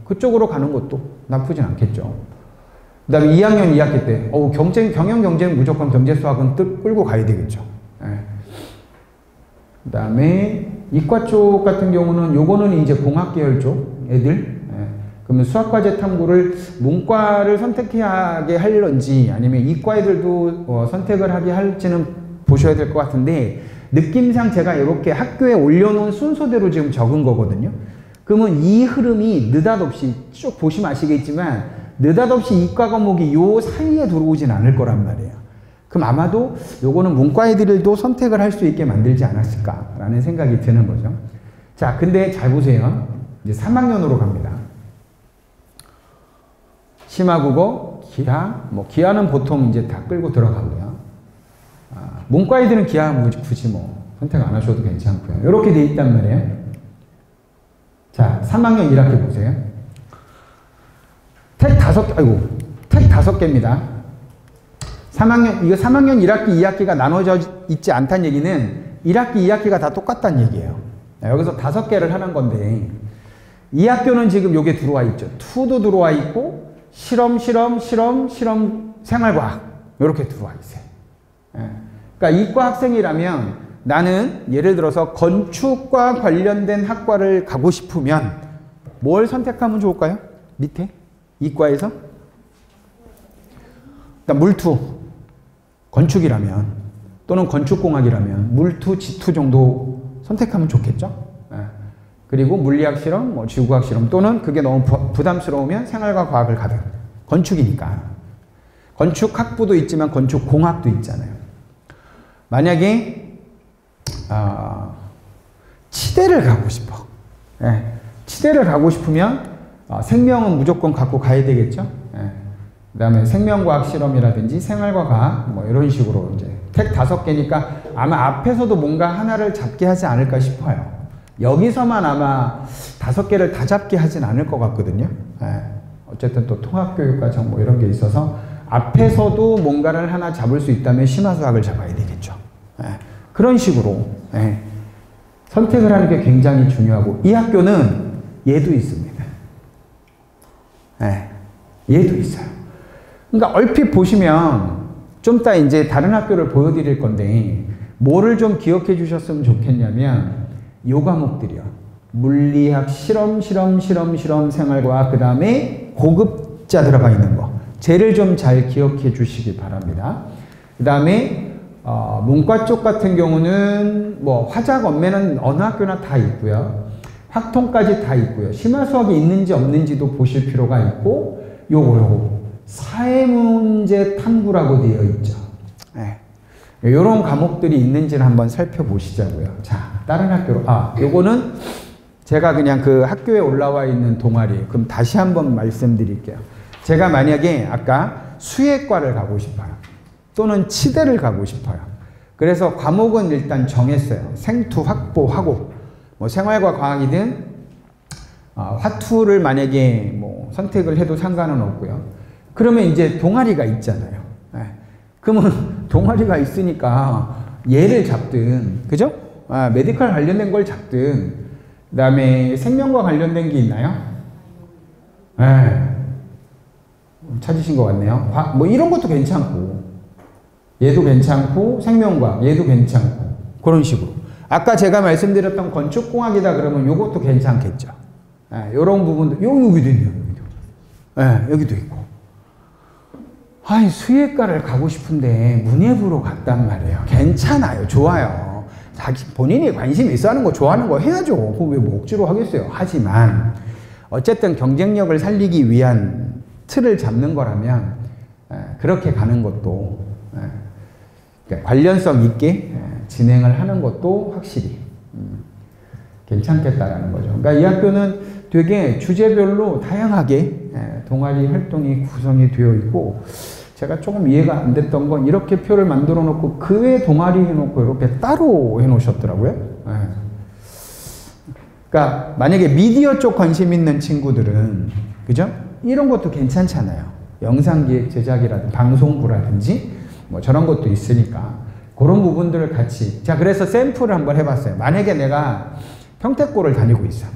그쪽으로 가는 것도 나쁘진 않겠죠. 그 다음에 2학년 2학기 때 경영경제는 무조건 경제수학은 끌고 가야 되겠죠. 그 다음에 이과 쪽 같은 경우는 요거는 이제 공학계열 쪽 애들 그러면 수학과제 탐구를 문과를 선택하게 할런지 아니면 이과 애들도 선택을 하게 할지는 보셔야 될 것 같은데 느낌상 제가 이렇게 학교에 올려놓은 순서대로 지금 적은 거거든요. 그러면 이 흐름이 느닷없이 쭉 보시면 아시겠지만 느닷없이 이과 과목이 요 사이에 들어오진 않을 거란 말이에요. 그럼 아마도 요거는 문과 애들도 선택을 할 수 있게 만들지 않았을까라는 생각이 드는 거죠. 자, 근데 잘 보세요. 이제 3학년으로 갑니다. 심화국어, 기하, 기하는 보통 이제 다 끌고 들어가고요. 문과 애들은 기하 굳이 선택 안 하셔도 괜찮고요. 이렇게 돼 있단 말이에요. 자, 3학년 1학기 보세요. 택 5개입니다. 3학년 1학기, 2학기가 나눠져 있지 않다는 얘기는 1학기, 2학기가 다 똑같다는 얘기예요. 여기서 5개를 하는 건데, 이 학교는 지금 요게 들어와 있죠. 투도 들어와 있고, 실험, 생활과학. 이렇게 들어와 있어요. 그러니까 이과 학생이라면 나는 예를 들어서 건축과 관련된 학과를 가고 싶으면 뭘 선택하면 좋을까요? 밑에? 이과에서? 그러니까 물투, 건축이라면 또는 건축공학이라면 물투, 지투 정도 선택하면 좋겠죠? 그리고 물리학 실험, 지구과학 실험 또는 그게 너무 부담스러우면 생활과 과학을 가든 건축이니까. 건축학부도 있지만 건축공학도 있잖아요. 만약에 치대를 가고 싶어. 치대를 가고 싶으면 생명은 무조건 갖고 가야 되겠죠. 그 다음에 생명과학 실험이라든지 생활과 과학 이런 식으로 이제 택 5개니까 아마 앞에서도 뭔가 하나를 잡게 하지 않을까 싶어요. 여기서만 아마 5개를 다 잡게 하진 않을 것 같거든요. 어쨌든 또 통합교육과정 이런 게 있어서 앞에서도 뭔가를 하나 잡을 수 있다면 심화수학을 잡아야 되겠죠. 그런 식으로 선택을 하는 게 굉장히 중요하고 이 학교는 얘도 있습니다. 얘도 있어요. 그러니까 얼핏 보시면 좀 이따 이제 다른 학교를 보여드릴 건데 뭐를 좀 기억해 주셨으면 좋겠냐면 요 과목들이요. 물리학, 실험, 생활과학, 그 다음에 고급자 들어가 있는 거. 쟤를 좀 잘 기억해 주시기 바랍니다. 그 다음에 문과 쪽 같은 경우는 화작, 언매는 어느 학교나 다 있고요. 확통까지 다 있고요. 심화수학이 있는지 없는지도 보실 필요가 있고 요거 사회문제 탐구라고 되어 있죠. 이런 과목들이 있는지를 한번 살펴보시자고요. 자, 다른 학교로. 요거는 제가 그냥 그 학교에 올라와 있는 동아리. 그럼 다시 한번 말씀드릴게요. 제가 만약에 아까 수의과를 가고 싶어요. 또는 치대를 가고 싶어요. 그래서 과목은 일단 정했어요. 생투 확보하고, 뭐 생활과 과학이든 화투를 만약에 뭐 선택을 해도 상관은 없고요. 그러면 이제 동아리가 있잖아요. 그러면 동아리가 있으니까 얘를 잡든, 그죠? 메디컬 관련된 걸 잡든, 그 다음에 생명과 관련된 게 있나요? 찾으신 것 같네요. 뭐 이런 것도 괜찮고, 얘도 괜찮고, 생명과학, 얘도 괜찮고, 그런 식으로. 아까 제가 말씀드렸던 건축공학이다 그러면 요것도 괜찮겠죠. 요런 부분도, 여기도 있네요, 여기도. 여기도 있고. 아니, 수의과를 가고 싶은데 문예부로 갔단 말이에요. 괜찮아요. 좋아요. 자기 본인이 관심 있어 하는 거 좋아하는 거 해야죠. 그거 왜 뭐 억지로 하겠어요. 하지만 어쨌든 경쟁력을 살리기 위한 틀을 잡는 거라면 그렇게 가는 것도 그러니까 관련성 있게 진행을 하는 것도 확실히 괜찮겠다라는 거죠. 그러니까 이 학교는 되게 주제별로 다양하게 동아리 활동이 구성이 되어 있고, 제가 조금 이해가 안 됐던 건 이렇게 표를 만들어 놓고 그 외에 동아리 해놓고 이렇게 따로 해놓으셨더라고요. 그러니까 만약에 미디어 쪽 관심 있는 친구들은, 그죠? 이런 것도 괜찮잖아요. 영상기획 제작이라든지 방송부라든지 뭐 저런 것도 있으니까 그런 부분들을 같이. 자, 그래서 샘플을 한번 해봤어요. 만약에 내가 평택고를 다니고 있어.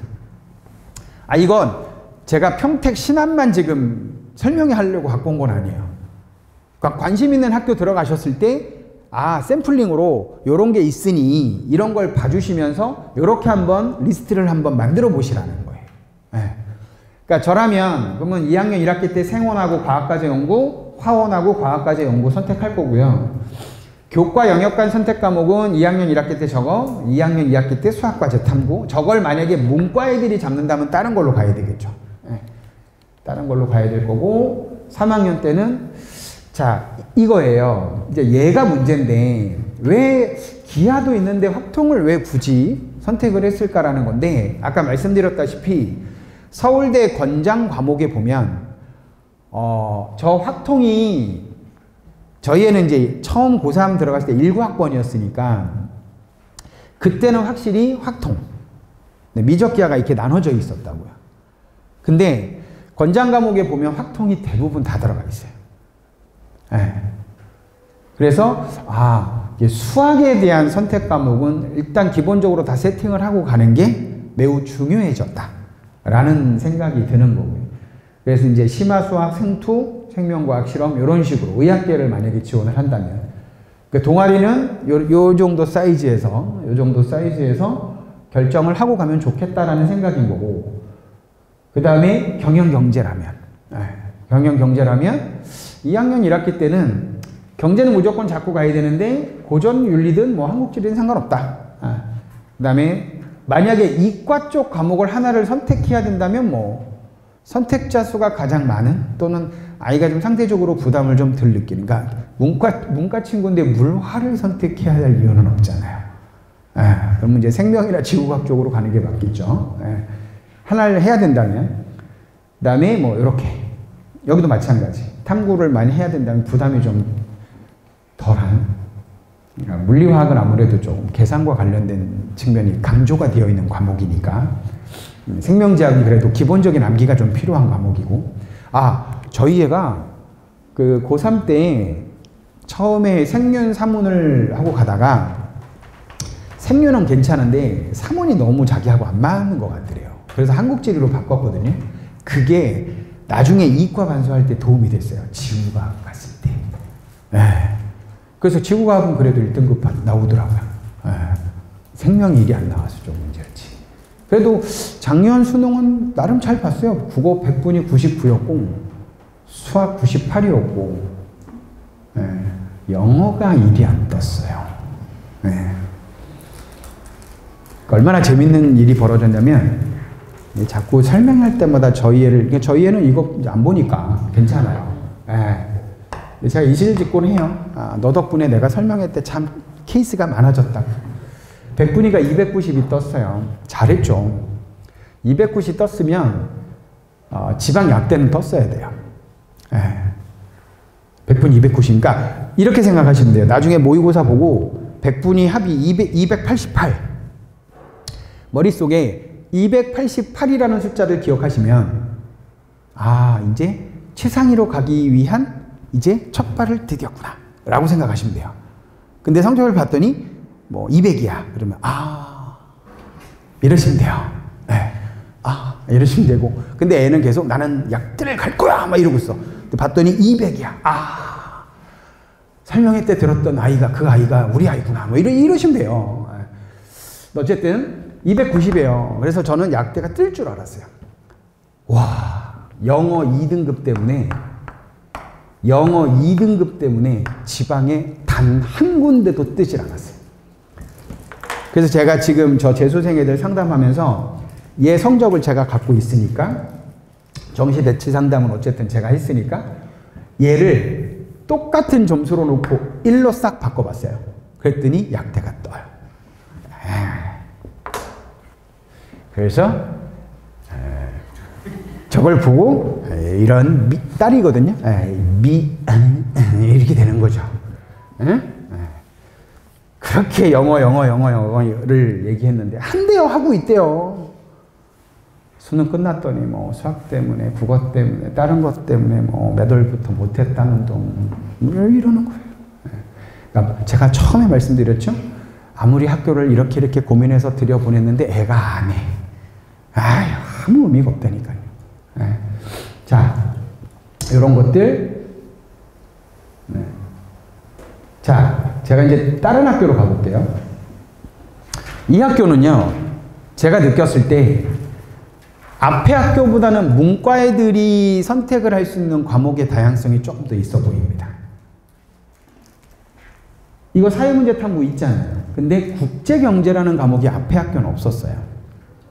이건 제가 평택 신안만 지금 설명해 하려고 갖고 온 건 아니에요. 그러니까 관심 있는 학교 들어가셨을 때, 샘플링으로 요런 게 있으니 이런 걸 봐주시면서 요렇게 한번 리스트를 한번 만들어 보시라는 거예요. 그러니까 저라면 그러면 2학년 1학기 때 생원하고 과학과제 연구, 화원하고 과학과제 연구 선택할 거고요. 교과 영역간 선택 과목은 2학년 1학기 때 저거, 2학년 2학기 때 수학과제 탐구. 저걸 만약에 문과 애들이 잡는다면 다른 걸로 가야 되겠죠. 다른 걸로 가야 될 거고, 3학년 때는 자, 이거예요. 이제 얘가 문제인데 왜 기하도 있는데 확통을 왜 굳이 선택을 했을까라는 건데, 아까 말씀드렸다시피 서울대 권장 과목에 보면 저 확통이 저희에는 이제 처음 고3 들어갔을 때 19학번이었으니까 그때는 확실히 확통, 미적기하가 이렇게 나눠져 있었다고요. 근데 권장 과목에 보면 확통이 대부분 다 들어가 있어요. 그래서 수학에 대한 선택 과목은 일단 기본적으로 다 세팅을 하고 가는 게 매우 중요해졌다라는 생각이 드는 거고요. 그래서 이제 심화수학, 생투, 생명과학 실험 이런 식으로 의학계를 만약에 지원을 한다면 그 동아리는 요 정도 사이즈에서 결정을 하고 가면 좋겠다라는 생각인 거고, 그 다음에 경영경제라면 2학년 1학기 때는 경제는 무조건 잡고 가야 되는데 고전 윤리든 뭐 한국지리든 상관없다. 그 다음에 만약에 이과 쪽 과목을 하나를 선택해야 된다면 뭐 선택자 수가 가장 많은, 또는 아이가 좀 상대적으로 부담을 좀 덜 느끼니까 문과 친구인데 물화를 선택해야 할 이유는 없잖아요. 그러면 이제 생명이나 지구과학 쪽으로 가는 게 맞겠죠. 하나를 해야 된다면. 그 다음에 뭐 이렇게 여기도 마찬가지. 탐구를 많이 해야 된다면 부담이 좀 덜한. 그러니까 물리화학은 아무래도 좀 계산과 관련된 측면이 강조가 되어 있는 과목이니까, 생명지학은 그래도 기본적인 암기가 좀 필요한 과목이고. 저희 애가 그 고3 때 처음에 생륜 사문을 하고 가다가 생륜은 괜찮은데 사문이 너무 자기하고 안 맞는 것 같더래요. 그래서 한국지리로 바꿨거든요. 그게 나중에 이과 반수할 때 도움이 됐어요. 지구과학 갔을 때. 그래서 지구과학은 그래도 1등급 나오더라고요. 생명이 일이 안 나와서 좀 문제였지. 그래도 작년 수능은 나름 잘 봤어요. 국어 100분이 99였고 수학 98이었고 영어가 1이 안 떴어요. 얼마나 재밌는 일이 벌어졌냐면, 자꾸 설명할 때마다 저희 애는 이거 안 보니까 괜찮아요. 제가 이실직고해요. 너 덕분에 내가 설명할 때 참 케이스가 많아졌다. 100분위가 290이 떴어요. 잘했죠. 290 떴으면 지방약대는 떴어야 돼요. 100분 290. 그러니까 이렇게 생각하시면 돼요. 나중에 모의고사 보고 100분위 합이 288. 머릿속에 288이라는 숫자를 기억하시면 이제 최상위로 가기 위한 이제 첫 발을 디뎠구나 라고 생각하시면 돼요. 근데 성적을 봤더니 뭐 200이야. 그러면 이러시면 돼요. 네. 이러시면 되고. 근데 애는 계속 나는 약들을 갈 거야 막 이러고 있어. 근데 봤더니 200이야. 설명회 때 들었던 아이가 그 아이가 우리 아이구나. 뭐 이러시면 돼요. 어쨌든 290이에요. 그래서 저는 약대가 뜰 줄 알았어요. 와, 영어 2등급 때문에 지방에 단 한 군데도 뜨질 않았어요. 그래서 제가 지금 저 재수생 애들 상담하면서 얘 성적을 제가 갖고 있으니까, 정시대치 상담은 어쨌든 제가 했으니까 얘를 똑같은 점수로 놓고 1로 싹 바꿔봤어요. 그랬더니 약대가 떠요. 그래서 저걸 보고 이런 딸이거든요. 이렇게 되는 거죠. 그렇게 영어를 얘기했는데 한대요 하고 있대요. 수능 끝났더니 뭐 수학 때문에, 국어 때문에, 다른 것 때문에 뭐 몇 월부터 못했다는 동 이러는 거예요. 그러니까 제가 처음에 말씀드렸죠. 아무리 학교를 이렇게 고민해서 들여보냈는데 애가 안 해. 아무 의미가 없다니까요. 자, 이런 것들. 자, 제가 이제 다른 학교로 가볼게요. 이 학교는요, 제가 느꼈을 때 앞에 학교보다는 문과 애들이 선택을 할 수 있는 과목의 다양성이 조금 더 있어 보입니다. 이거 사회문제 탐구 있잖아요. 근데 국제경제라는 과목이 앞에 학교는 없었어요.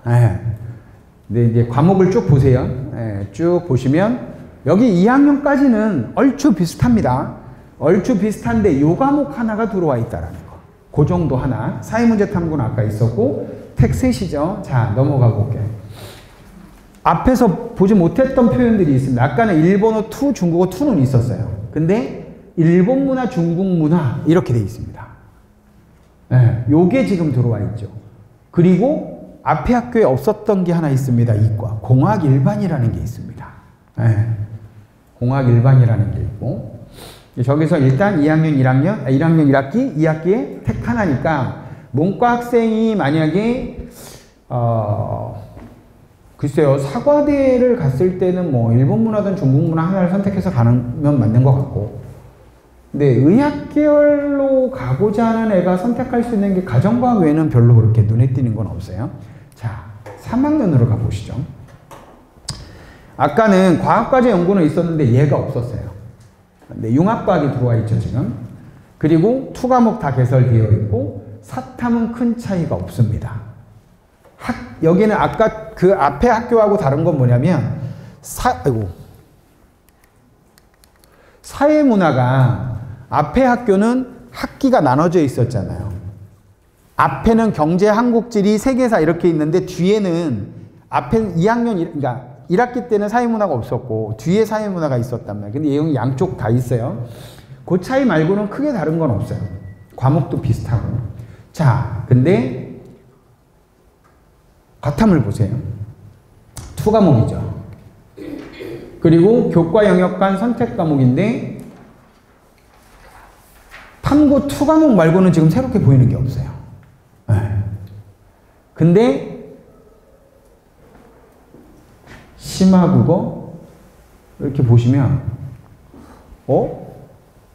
근데 이제 과목을 쭉 보세요. 쭉 보시면 여기 2학년까지는 얼추 비슷합니다. 얼추 비슷한데 이 과목 하나가 들어와 있다라는 거. 그 정도 하나. 사회문제 탐구는 아까 있었고 텍셋이죠. 자, 넘어가 볼게요. 앞에서 보지 못했던 표현들이 있습니다. 아까는 일본어 2, 중국어 2는 있었어요. 근데 일본 문화, 중국 문화 이렇게 돼 있습니다. 요게 지금 들어와 있죠. 그리고 앞에 학교에 없었던 게 하나 있습니다. 이과. 공학 일반이라는 게 있습니다. 공학 일반이라는 게 있고. 저기서 일단 1학년 1학기, 2학기에 택 하나니까 문과 학생이 만약에 글쎄요, 사과대를 갔을 때는 뭐 일본 문화든 중국 문화 하나를 선택해서 가면 맞는 것 같고, 근데 의학 계열로 가고자 하는 애가 선택할 수 있는 게 가정과학 외에는 별로 그렇게 눈에 띄는 건 없어요. 자, 3학년으로 가보시죠. 아까는 과학과제 연구는 있었는데 얘가 없었어요. 근데 융합과학이 들어와 있죠, 지금. 그리고 2과목 다 개설되어 있고 사탐은 큰 차이가 없습니다. 여기는 아까 그 앞에 학교하고 다른 건 뭐냐면 사회문화가 앞에 학교는 학기가 나눠져 있었잖아요. 앞에는 경제, 한국지리, 세계사 이렇게 있는데 뒤에는 앞에 2학년, 그러니까 1학기 때는 사회문화가 없었고 뒤에 사회문화가 있었단 말이에요. 근데 얘는 양쪽 다 있어요. 그 차이 말고는 크게 다른 건 없어요. 과목도 비슷하고. 자, 근데 과탐을 보세요. 2과목이죠. 그리고 교과 영역 간 선택 과목인데 탐구 2과목 말고는 지금 새롭게 보이는 게 없어요. 근데 심화국어 이렇게 보시면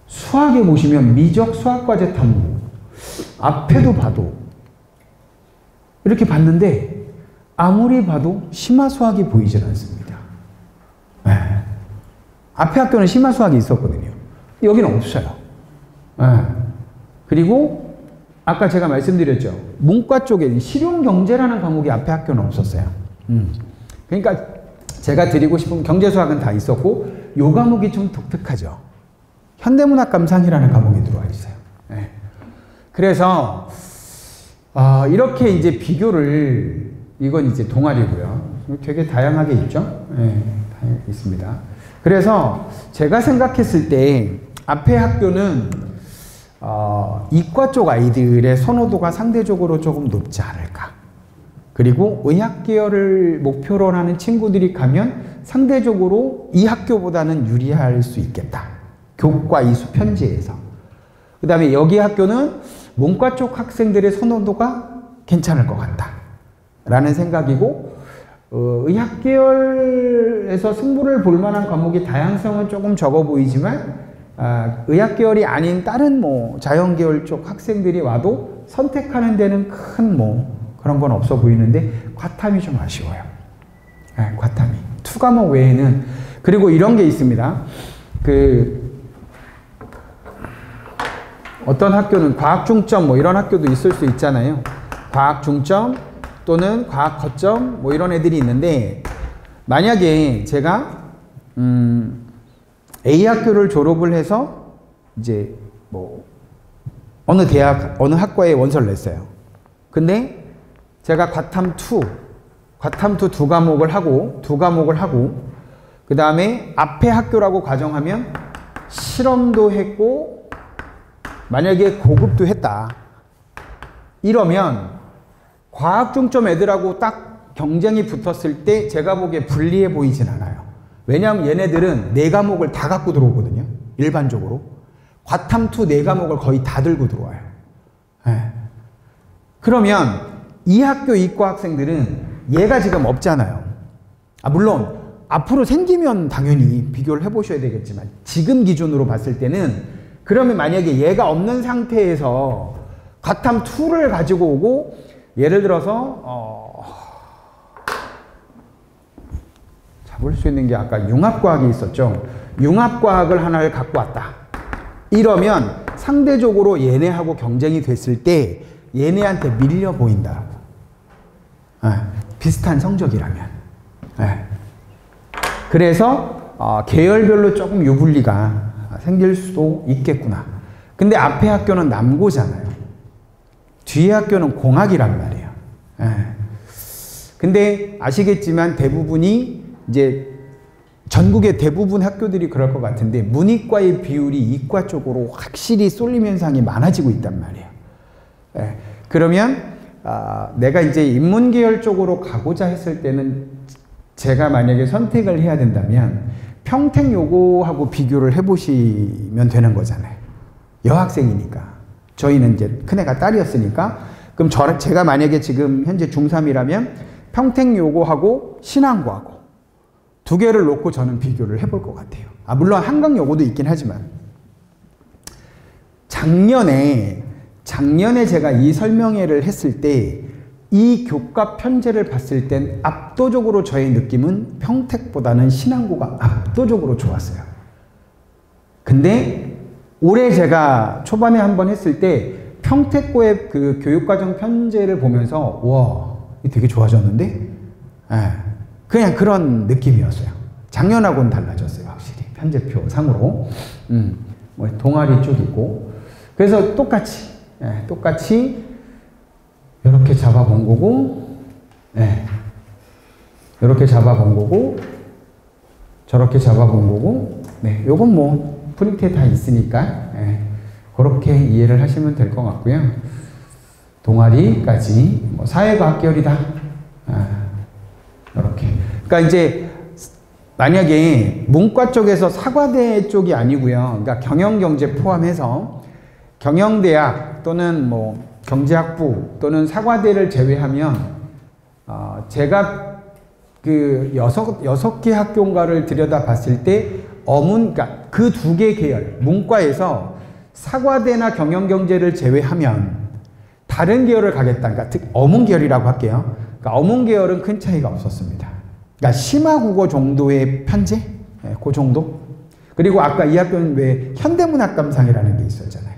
수학에 보시면 미적 수학과제 탐구 앞에도 봐도 이렇게 봤는데 아무리 봐도 심화수학이 보이질 않습니다. 앞에 학교는 심화수학이 있었거든요. 여기는 없어요. 그리고 아까 제가 말씀드렸죠. 문과 쪽에 실용경제라는 과목이 앞에 학교는 없었어요. 그러니까 제가 드리고 싶은 경제수학은 다 있었고 요 과목이 좀 독특하죠. 현대문학감상이라는 과목이 들어와 있어요. 그래서 이렇게 이제 비교를, 이건 이제 동아리고요. 되게 다양하게 있죠. 다양하게 있습니다. 그래서 제가 생각했을 때 앞에 학교는 이과 쪽 아이들의 선호도가 상대적으로 조금 높지 않을까. 그리고 의학 계열을 목표로 하는 친구들이 가면 상대적으로 이 학교보다는 유리할 수 있겠다. 교과 이수 편제에서. 그 다음에 여기 학교는 문과 쪽 학생들의 선호도가 괜찮을 것 같다. 라는 생각이고, 의학 계열에서 승부를 볼 만한 과목이 다양성은 조금 적어 보이지만, 의학 계열이 아닌 다른 뭐 자연 계열 쪽 학생들이 와도 선택하는 데는 큰 뭐 그런 건 없어 보이는데, 과탐이 좀 아쉬워요. 과탐이. 2과목 외에는. 그리고 이런 게 있습니다. 어떤 학교는 과학 중점 뭐 이런 학교도 있을 수 있잖아요. 과학 중점 또는 과학 거점 뭐 이런 애들이 있는데, 만약에 제가 A 학교를 졸업을 해서 이제 뭐 어느 대학 어느 학과에 원서를 냈어요. 근데 제가 과탐 2 두 과목을 하고 그 다음에 앞에 학교라고 가정하면 실험도 했고 만약에 고급도 했다. 이러면 과학 중점 애들하고 딱 경쟁이 붙었을 때 제가 보기에 불리해 보이진 않아요. 왜냐하면 얘네들은 4과목을 다 갖고 들어오거든요. 일반적으로. 과탐 2 4과목을 거의 다 들고 들어와요. 그러면 이 학교 이과 학생들은 얘가 지금 없잖아요. 물론 앞으로 생기면 당연히 비교를 해보셔야 되겠지만 지금 기준으로 봤을 때는, 그러면 만약에 얘가 없는 상태에서 과탐 2를 가지고 오고 예를 들어서 잡을 수 있는 게 아까 융합과학이 있었죠. 융합과학을 하나를 갖고 왔다. 이러면 상대적으로 얘네하고 경쟁이 됐을 때 얘네한테 밀려 보인다. 비슷한 성적이라면. 그래서 계열별로 조금 유불리가 생길 수도 있겠구나. 근데 앞에 학교는 남고잖아요. 뒤에 학교는 공학이란 말이에요. 근데 아시겠지만 대부분이 이제 전국의 대부분 학교들이 그럴 것 같은데 문이과의 비율이 이과 쪽으로 확실히 쏠림 현상이 많아지고 있단 말이에요. 그러면 내가 이제 인문계열 쪽으로 가고자 했을 때는 제가 만약에 선택을 해야 된다면 평택 요거하고 비교를 해보시면 되는 거잖아요. 여학생이니까. 저희는 이제 큰애가 딸이었으니까. 그럼 제가 만약에 지금 현재 중3이라면 평택 요거하고 신안고하고 두 개를 놓고 저는 비교를 해볼 것 같아요. 물론 한강 요거도 있긴 하지만 작년에 제가 이 설명회를 했을 때 이 교과 편제를 봤을 땐 압도적으로 저의 느낌은 평택보다는 신안고가 압도적으로 좋았어요. 근데 올해 제가 초반에 한번 했을 때 평택고의 그 교육과정 편제를 보면서 와, 이게 되게 좋아졌는데? 그냥 그런 느낌이었어요. 작년하고는 달라졌어요. 확실히 편제표 상으로. 뭐 동아리 쪽 있고. 그래서 똑같이 이렇게 잡아본 거고, 이렇게 잡아본 거고, 저렇게 잡아본 거고, 요건 뭐 프린트에 다 있으니까 그렇게 이해를 하시면 될 것 같고요. 동아리까지 뭐 사회과학 계열이다. 이렇게. 그러니까 이제 만약에 문과 쪽에서 사과대 쪽이 아니고요. 그러니까 경영경제 포함해서 경영대학 또는 뭐 경제학부 또는 사과대를 제외하면 제가 그 여섯 개 학교인가를 들여다봤을 때 그러니까 그 2개 계열 문과에서 사과대나 경영경제를 제외하면 다른 계열을 가겠다. 그러니까 어문계열이라고 할게요. 그러니까 어문계열은 큰 차이가 없었습니다. 그러니까 심화국어 정도의 편제? 그 정도? 그리고 아까 이 학교는 왜 현대문학감상이라는 게 있었잖아요.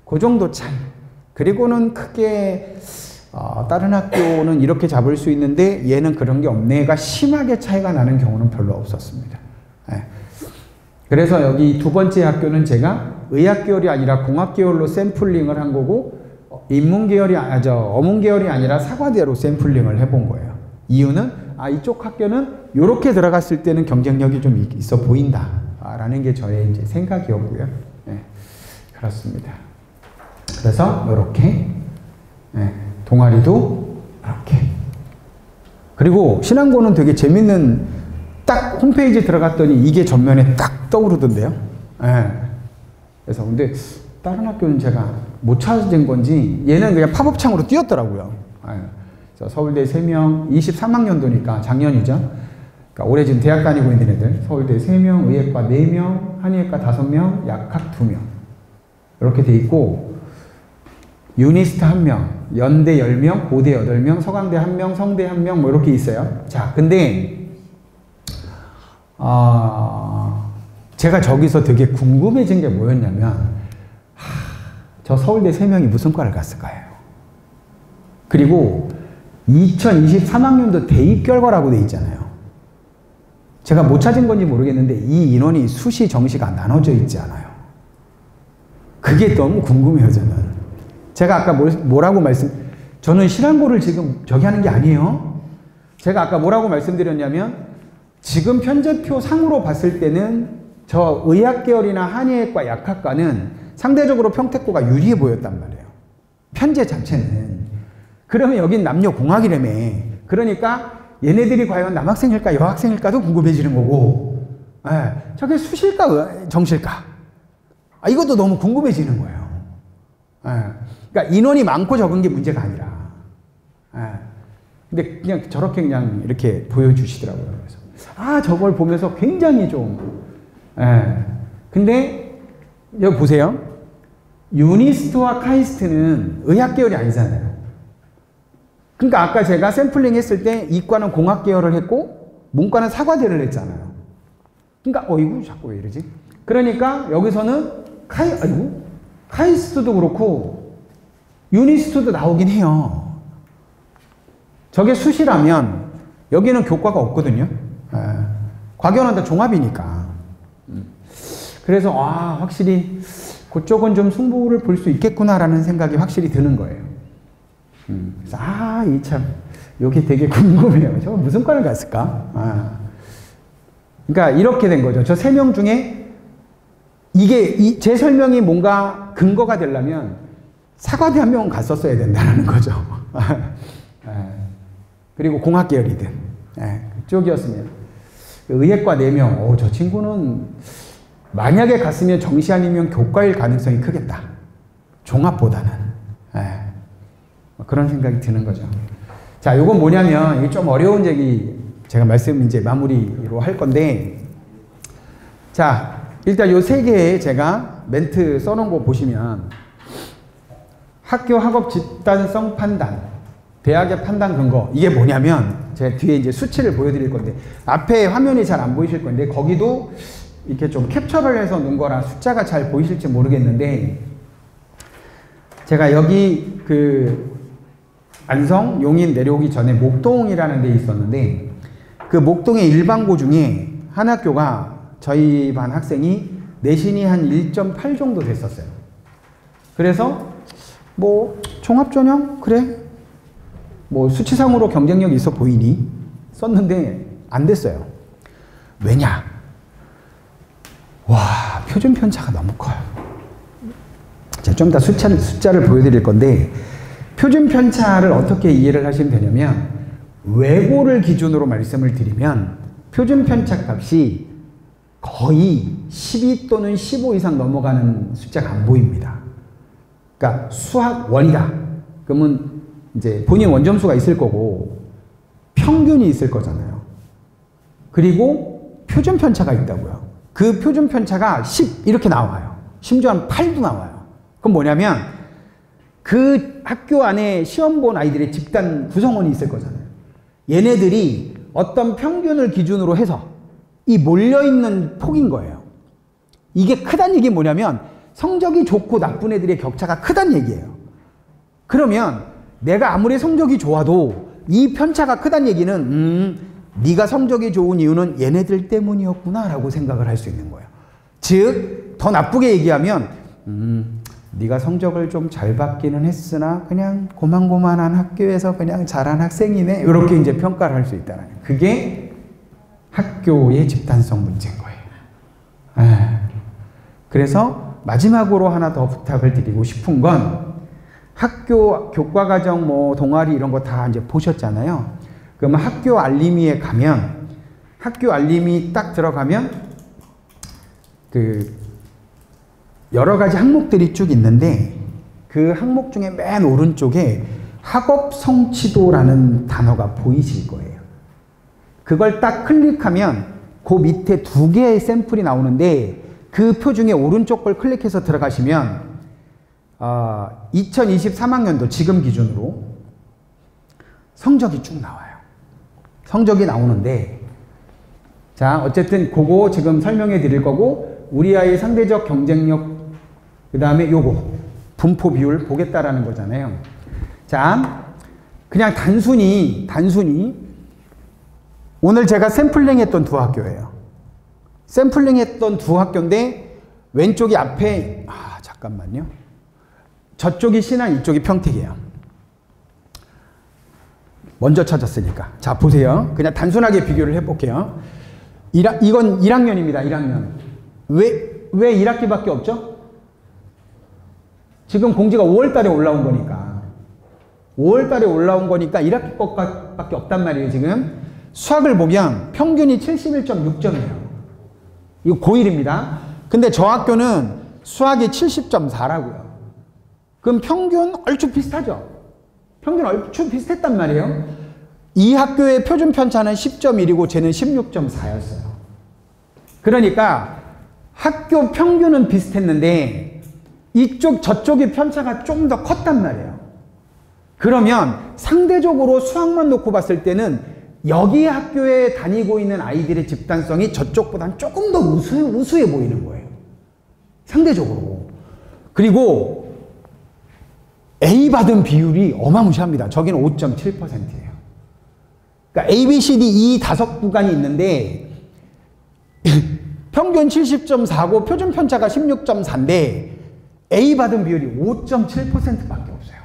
그 정도 차이. 그리고는 크게 다른 학교는 이렇게 잡을 수 있는데 얘는 그런 게 없네가 심하게 차이가 나는 경우는 별로 없었습니다. 그래서 여기 2번째 학교는 제가 의학계열이 아니라 공학계열로 샘플링을 한 거고 어문계열이 아니라 사과대로 샘플링을 해본 거예요. 이유는 이쪽 학교는 이렇게 들어갔을 때는 경쟁력이 좀 있어 보인다 라는 게 저의 이제 생각이었고요. 그렇습니다. 그래서 이렇게 동아리도 이렇게. 그리고 신앙고는 되게 재밌는, 딱 홈페이지 들어갔더니 이게 전면에 딱 떠오르던데요. 그래서 근데 다른 학교는 제가 못 찾은 건지 얘는 그냥 팝업창으로 띄었더라고요. 그래서 서울대 3명, 23학년도니까 작년이죠. 그러니까 올해 지금 대학 다니고 있는 애들, 서울대 3명, 의예과 4명, 한의예과 5명, 약학 2명 이렇게 돼 있고, 유니스트 1명, 연대 10명, 고대 8명, 서강대 1명, 성대 1명 뭐 이렇게 있어요. 자, 근데 제가 저기서 되게 궁금해진 게 뭐였냐면, 저 서울대 3명이 무슨 과를 갔을까요? 그리고 2023학년도 대입 결과라고 돼 있잖아요. 제가 못 찾은 건지 모르겠는데 이 인원이 수시 정시가 나눠져 있지 않아요. 그게 너무 궁금해요, 저는. 제가 아까 뭐라고 저는 신앙고를 지금 저기 하는 게 아니에요. 제가 아까 뭐라고 말씀드렸냐면, 지금 편제표 상으로 봤을 때는 저 의학 계열이나 한의학과 약학과는 상대적으로 평택고가 유리해 보였단 말이에요. 편제 자체는. 그러면 여긴 남녀공학이라며. 그러니까 얘네들이 과연 남학생일까 여학생일까도 궁금해지는 거고, 저게 수실까 정실까, 이것도 너무 궁금해지는 거예요. 그러니까 인원이 많고 적은 게 문제가 아니라, 근데 그냥 저렇게 그냥 이렇게 보여주시더라고요. 그래서 저걸 보면서 굉장히 좀, 근데 여기 보세요. 유니스트와 카이스트는 의학 계열이 아니잖아요. 그러니까 아까 제가 샘플링 했을 때 이과는 공학 계열을 했고 문과는 사과대를 했잖아요. 그러니까 이거 자꾸 왜 이러지? 그러니까 여기서는 카이스트도 그렇고 유니스트도 나오긴 해요. 저게 수시라면 여기는 교과가 없거든요. 과교는 다 종합이니까. 그래서 확실히 그쪽은 좀 승부를 볼 수 있겠구나라는 생각이 확실히 드는 거예요. 그래서 여기 되게 궁금해요. 저 무슨 과를 갔을까? 그러니까 이렇게 된 거죠. 저 3명 중에 제 설명이 뭔가 근거가 되려면 사과대 1명은 갔었어야 된다는 거죠. 그리고 공학 계열이든 그쪽이었으면. 의예과 4명, 저 친구는 만약에 갔으면 정시 아니면 교과일 가능성이 크겠다. 종합보다는. 그런 생각이 드는 거죠. 자, 요건 뭐냐면, 이게 좀 어려운 얘기, 제가 말씀 이제 마무리로 할 건데, 자, 일단 요 3개의 제가 멘트 써놓은 거 보시면, 학교 학업 집단성 판단, 대학의 판단 근거, 이게 뭐냐면, 제가 뒤에 이제 수치를 보여드릴 건데, 앞에 화면이 잘 안 보이실 건데, 거기도 이렇게 좀 캡처를 해서 놓은 거라 숫자가 잘 보이실지 모르겠는데, 제가 여기 안성, 용인 내려오기 전에 목동이라는 데 있었는데, 그 목동의 일반고 중에 한 학교가 저희 반 학생이 내신이 한 1.8 정도 됐었어요. 그래서 종합전형? 그래? 수치상으로 경쟁력이 있어 보이니? 썼는데 안 됐어요. 왜냐? 표준 편차가 너무 커요. 제가 좀 이따 숫자를 보여드릴 건데, 표준 편차를 어떻게 이해를 하시면 되냐면, 외고를 기준으로 말씀을 드리면 표준 편차 값이 거의 12 또는 15 이상 넘어가는 숫자가 안 보입니다. 그러니까 수학 원이다. 그러면 이제 본인 원점수가 있을 거고 평균이 있을 거잖아요. 그리고 표준 편차가 있다고요. 그 표준 편차가 10 이렇게 나와요. 심지어 한 8도 나와요. 그럼 뭐냐면 그 학교 안에 시험 본 아이들의 집단 구성원이 있을 거잖아요. 얘네들이 어떤 평균을 기준으로 해서 이 몰려있는 폭인 거예요. 이게 크다는 얘기는 뭐냐면 성적이 좋고 나쁜 애들의 격차가 크다는 얘기예요. 그러면 내가 아무리 성적이 좋아도 이 편차가 크다는 얘기는 네가 성적이 좋은 이유는 얘네들 때문이었구나 라고 생각을 할 수 있는 거예요. 즉 더 나쁘게 얘기하면 네가 성적을 좀 잘 받기는 했으나 그냥 고만고만한 학교에서 그냥 잘한 학생이네 이렇게 이제 평가를 할 수 있다는 거예요. 그게 학교의 집단성 문제인 거예요. 그래서 마지막으로 하나 더 부탁을 드리고 싶은 건 학교 교과과정 뭐 동아리 이런 거 다 이제 보셨잖아요. 그러면 학교 알림이에 가면 학교 알림이 딱 들어가면 그 여러 가지 항목들이 쭉 있는데 그 항목 중에 맨 오른쪽에 학업 성취도라는 단어가 보이실 거예요. 그걸 딱 클릭하면 그 밑에 2개의 샘플이 나오는데 그 표 중에 오른쪽 걸 클릭해서 들어가시면 2023학년도 지금 기준으로 성적이 쭉 나와요. 성적이 나오는데 자 어쨌든 그거 지금 설명해 드릴 거고 우리 아이의 상대적 경쟁력 그 다음에 요거 분포 비율 보겠다라는 거잖아요. 자 그냥 단순히 오늘 제가 샘플링 했던 2학교예요. 샘플링 했던 2학교인데 왼쪽이 앞에 잠깐만요. 저쪽이 신안 이쪽이 평택이에요. 먼저 찾았으니까. 자 보세요. 그냥 단순하게 비교를 해볼게요. 이건 1학년입니다. 1학년. 왜 1학기밖에 없죠? 지금 공지가 5월달에 올라온 거니까. 5월달에 올라온 거니까 1학기 것밖에 없단 말이에요. 지금 수학을 보면 평균이 71.6점이에요. 이거 고1입니다. 근데 저 학교는 수학이 70.4라고요. 그럼 평균 얼추 비슷하죠? 평균 얼추 비슷했단 말이에요. 이 학교의 표준 편차는 10.1이고 쟤는 16.4였어요. 그러니까 학교 평균은 비슷했는데 저쪽의 편차가 좀 더 컸단 말이에요. 그러면 상대적으로 수학만 놓고 봤을 때는 여기 학교에 다니고 있는 아이들의 집단성이 저쪽보다는 조금 더 우수해 보이는 거예요. 상대적으로. 그리고 A 받은 비율이 어마무시합니다. 저기는 5.7%예요. 그러니까 A, B, C, D, E 5구간이 있는데 평균 70.4고 표준 편차가 16.4인데 A 받은 비율이 5.7%밖에 없어요.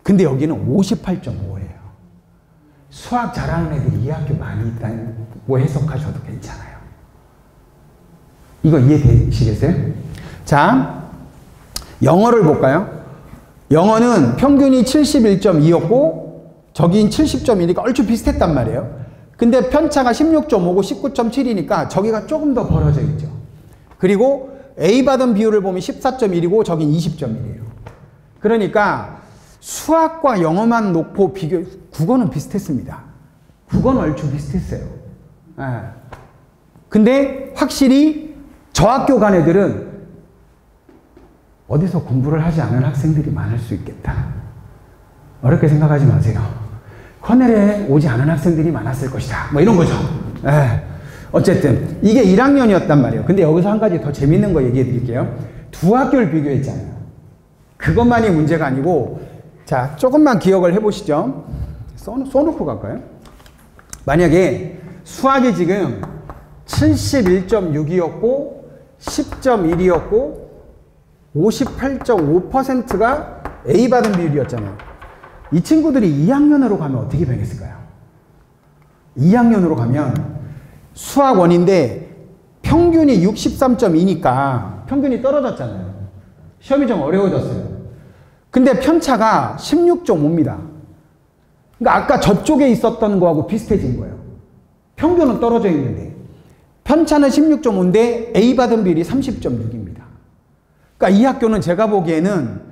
근데 여기는 58.5예요. 수학 잘하는 애들이 이 학교 많이 있다고 해석하셔도 괜찮아요. 이거 이해되시겠어요? 자, 영어를 볼까요? 영어는 평균이 71.2였고 저긴 70.1이니까 얼추 비슷했단 말이에요. 근데 편차가 16.5고 19.7이니까 저기가 조금 더 벌어져 있죠. 그리고 A 받은 비율을 보면 14.1이고 저긴 20.1이에요. 그러니까 수학과 영어만 놓고 국어는 비슷했습니다. 국어는 얼추 비슷했어요. 근데 확실히 저 학교 간 애들은 어디서 공부를 하지 않은 학생들이 많을 수 있겠다. 어렵게 생각하지 마세요. 커넬에 오지 않은 학생들이 많았을 것이다. 뭐 이런 거죠. 어쨌든 이게 1학년이었단 말이에요. 근데 여기서 한 가지 더 재밌는 거 얘기해 드릴게요. 2학교를 비교했잖아요. 그것만이 문제가 아니고 자 조금만 기억을 해보시죠. 써놓고 갈까요? 만약에 수학이 지금 71.6이었고 10.1이었고 58.5%가 A 받은 비율이었잖아요. 이 친구들이 2학년으로 가면 어떻게 변했을까요? 2학년으로 가면 수학 1인데 평균이 63.2니까 평균이 떨어졌잖아요. 시험이 좀 어려워졌어요. 근데 편차가 16.5입니다. 그러니까 아까 저쪽에 있었던 거하고 비슷해진 거예요. 평균은 떨어져 있는데 편차는 16.5인데 A 받은 비율이 30.6입니다. 그러니까 이 학교는 제가 보기에는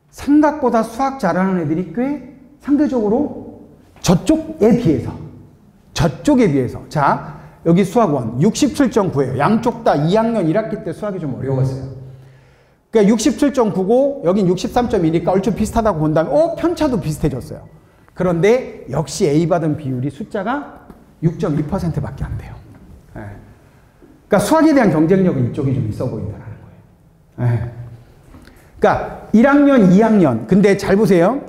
생각보다 수학 잘하는 애들이 꽤 상대적으로 저쪽에 비해서 자 여기 수학원 67.9예요. 양쪽 다 2학년 1학기 때 수학이 좀 어려웠어요. 그러니까 67.9고 여긴 63.2니까 얼추 비슷하다고 본다면 편차도 비슷해졌어요. 그런데 역시 A 받은 비율이 숫자가 6.2%밖에 안 돼요. 그러니까 수학에 대한 경쟁력은 이쪽이 좀 있어 보인다는 거예요. 그러니까 1학년, 2학년. 근데 잘 보세요.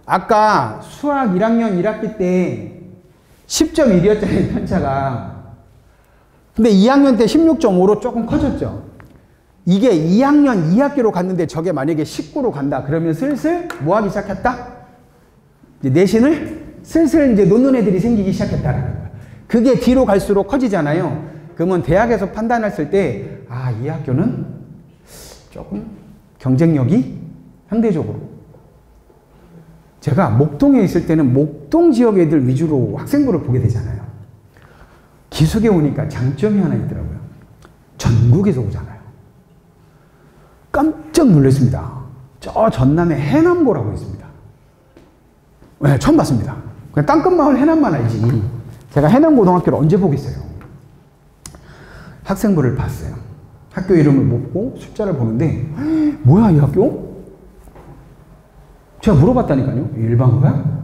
아까 수학 1학년 1학기 때 10.1이었잖아요, 편차가. 근데 2학년 때 16.5로 조금 커졌죠. 이게 2학년 2학기로 갔는데 저게 만약에 19로 간다. 그러면 슬슬 뭐 하기 시작했다? 이제 내신을 슬슬 이제 놓는 애들이 생기기 시작했다는 거예요. 그게 뒤로 갈수록 커지잖아요. 그러면 대학에서 판단했을 때, 이 학교는 조금 경쟁력이 상대적으로 제가 목동에 있을 때는 목동 지역 애들 위주로 학생부를 보게 되잖아요. 기숙에 오니까 장점이 하나 있더라고요. 전국에서 오잖아요. 깜짝 놀랐습니다. 저 전남에 해남고라고 있습니다. 네, 처음 봤습니다. 그냥 땅끝마을 해남만 알지. 제가 해남고등학교를 언제 보겠어요. 학생부를 봤어요. 학교 이름을 묻고 숫자를 보는데 뭐야 이 학교? 제가 물어봤다니까요. 일반고야?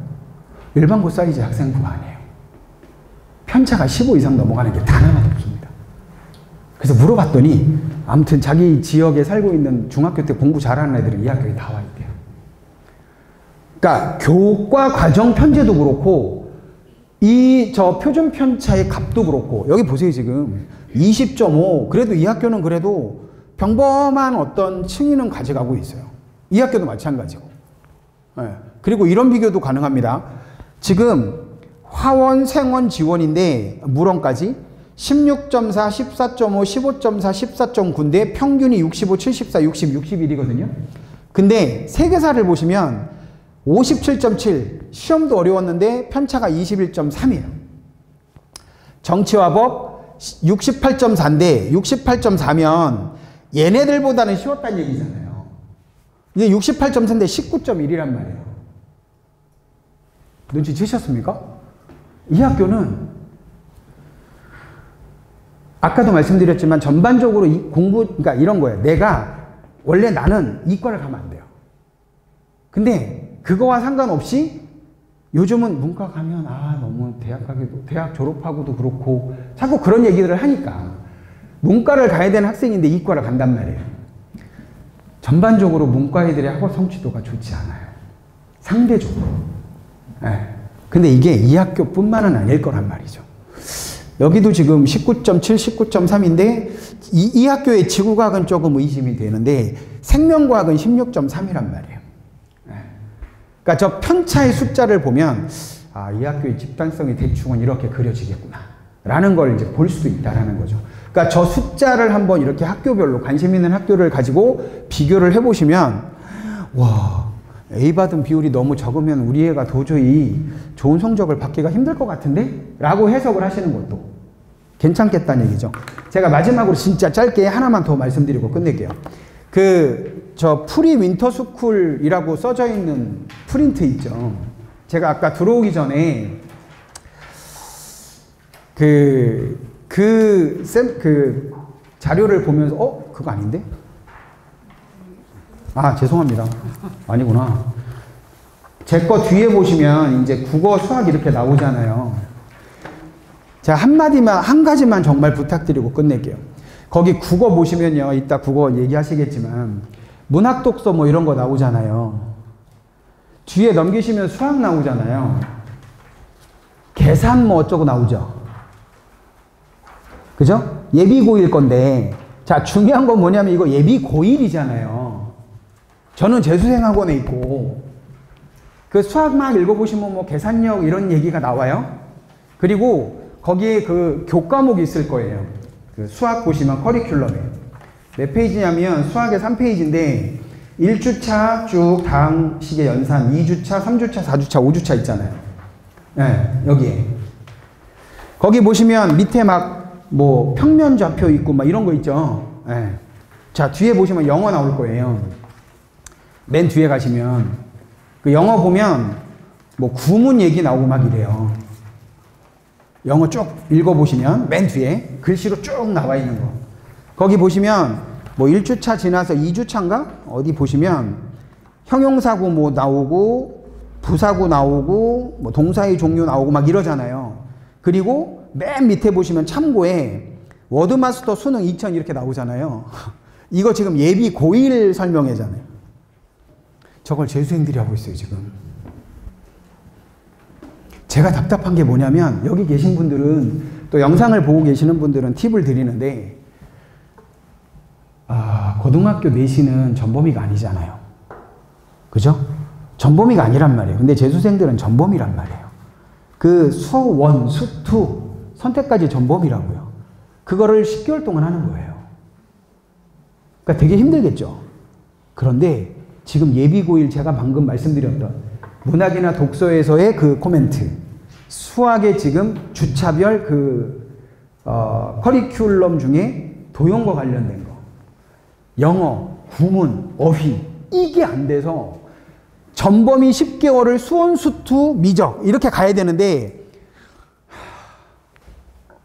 일반고 사이즈 학생부가 아니에요. 편차가 15 이상 넘어가는 게 단 하나도 없습니다. 그래서 물어봤더니 아무튼 자기 지역에 살고 있는 중학교 때 공부 잘하는 애들은 이 학교에 다 와 있대요. 그러니까 교과 과정 편제도 그렇고 이 저 표준 편차의 값도 그렇고 여기 보세요 지금 20.5 그래도 이 학교는 그래도 평범한 어떤 층위는 가져가고 있어요. 이 학교도 마찬가지고. 네. 그리고 이런 비교도 가능합니다. 지금 화원, 생원, 지원인데 물원까지 16.4, 14.5, 15.4, 14.9인데 평균이 65, 74, 60, 61이거든요. 근데 세계사를 보시면 57.7 시험도 어려웠는데 편차가 21.3이에요. 정치와 법 68.4인데 68.4면 얘네들보다는 쉬웠다는 얘기잖아요. 이게 68.4인데 19.1이란 말이에요. 눈치채셨습니까? 이 학교는 아까도 말씀드렸지만 전반적으로 그러니까 이런 거예요. 내가 원래 나는 이과를 가면 안 돼요. 근데 그거와 상관없이 요즘은 문과 가면 너무 대학 졸업하고도 그렇고 자꾸 그런 얘기들을 하니까 문과를 가야 되는 학생인데 이과를 간단 말이에요. 전반적으로 문과 애들의 학업 성취도가 좋지 않아요. 상대적으로. 네. 근데 이게 이 학교뿐만은 아닐 거란 말이죠. 여기도 지금 19.7, 19.3인데 이 학교의 지구과학은 조금 의심이 되는데 생명과학은 16.3이란 말이에요. 그러니까 저 편차의 숫자를 보면 이 학교의 집단성이 대충은 이렇게 그려지겠구나 라는 걸 이제 볼 수 있다라는 거죠. 그러니까 저 숫자를 한번 이렇게 학교별로 관심 있는 학교를 가지고 비교를 해보시면 와 A 받은 비율이 너무 적으면 우리 애가 도저히 좋은 성적을 받기가 힘들 것 같은데? 라고 해석을 하시는 것도 괜찮겠다는 얘기죠. 제가 마지막으로 진짜 짧게 하나만 더 말씀드리고 끝낼게요. 저 프리 윈터스쿨이라고 써져 있는 프린트 있죠. 제가 아까 들어오기 전에 그 자료를 보면서 그거 아닌데? 죄송합니다. 아니구나. 제 거 뒤에 보시면 이제 국어, 수학 이렇게 나오잖아요. 제가 한 가지만 정말 부탁드리고 끝낼게요. 거기 국어 보시면요. 이따 국어 얘기하시겠지만 문학 독서 뭐 이런 거 나오잖아요. 뒤에 넘기시면 수학 나오잖아요. 계산 뭐 어쩌고 나오죠. 그죠? 예비 고1 건데 자 중요한 건 뭐냐면 이거 예비 고1이잖아요. 저는 재수생학원에 있고 그 수학 막 읽어보시면 뭐 계산력 이런 얘기가 나와요. 그리고 거기에 그 교과목이 있을 거예요. 그 수학 보시면 커리큘럼에 몇 페이지냐면 수학의 3페이지인데 1주차 쭉 다음 식의 연산 2주차, 3주차, 4주차, 5주차 있잖아요. 네, 여기에 거기 보시면 밑에 막 뭐 평면 좌표 있고 막 이런 거 있죠. 네. 자 뒤에 보시면 영어 나올 거예요. 맨 뒤에 가시면 그 영어 보면 뭐 구문 얘기 나오고 막 이래요. 영어 쭉 읽어보시면 맨 뒤에 글씨로 쭉 나와 있는 거. 거기 보시면 뭐 1주차 지나서 2주차인가? 어디 보시면 형용사구 뭐 나오고 부사구 나오고 뭐 동사의 종류 나오고 막 이러잖아요. 그리고 맨 밑에 보시면 참고에 워드마스터 수능 2000 이렇게 나오잖아요. 이거 지금 예비 고1 설명회잖아요. 저걸 재수생들이 하고 있어요 지금. 제가 답답한 게 뭐냐면 여기 계신 분들은 또 영상을 보고 계시는 분들은 팁을 드리는데 고등학교 내신은 전범위가 아니잖아요. 그죠? 전범위가 아니란 말이에요. 근데 재수생들은 전범위란 말이에요. 그 수1, 수2 선택까지 전범위라고요. 그거를 10개월 동안 하는 거예요. 그러니까 되게 힘들겠죠. 그런데 지금 예비 고1 제가 방금 말씀드렸던 문학이나 독서에서의 그 코멘트, 수학의 지금 주차별 커리큘럼 중에 도형과 관련된 거, 영어, 구문, 어휘, 이게 안 돼서 전범위 10개월을 수원, 수투, 미적 이렇게 가야 되는데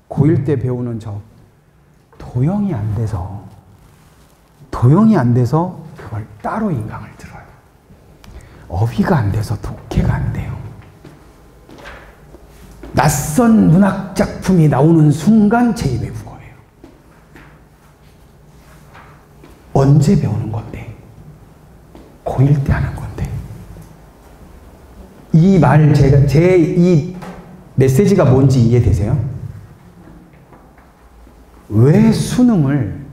고1 때 배우는 저 도형이 안 돼서 그걸 따로 인강을 들어요. 어휘가 안 돼서 독해가 안 돼요. 낯선 문학 작품이 나오는 순간 제 입에 국어예요. 언제 배우는 건데? 고1 때 하는 건데. 이 말, 제 이 메시지가 뭔지 이해되세요? 왜 수능을,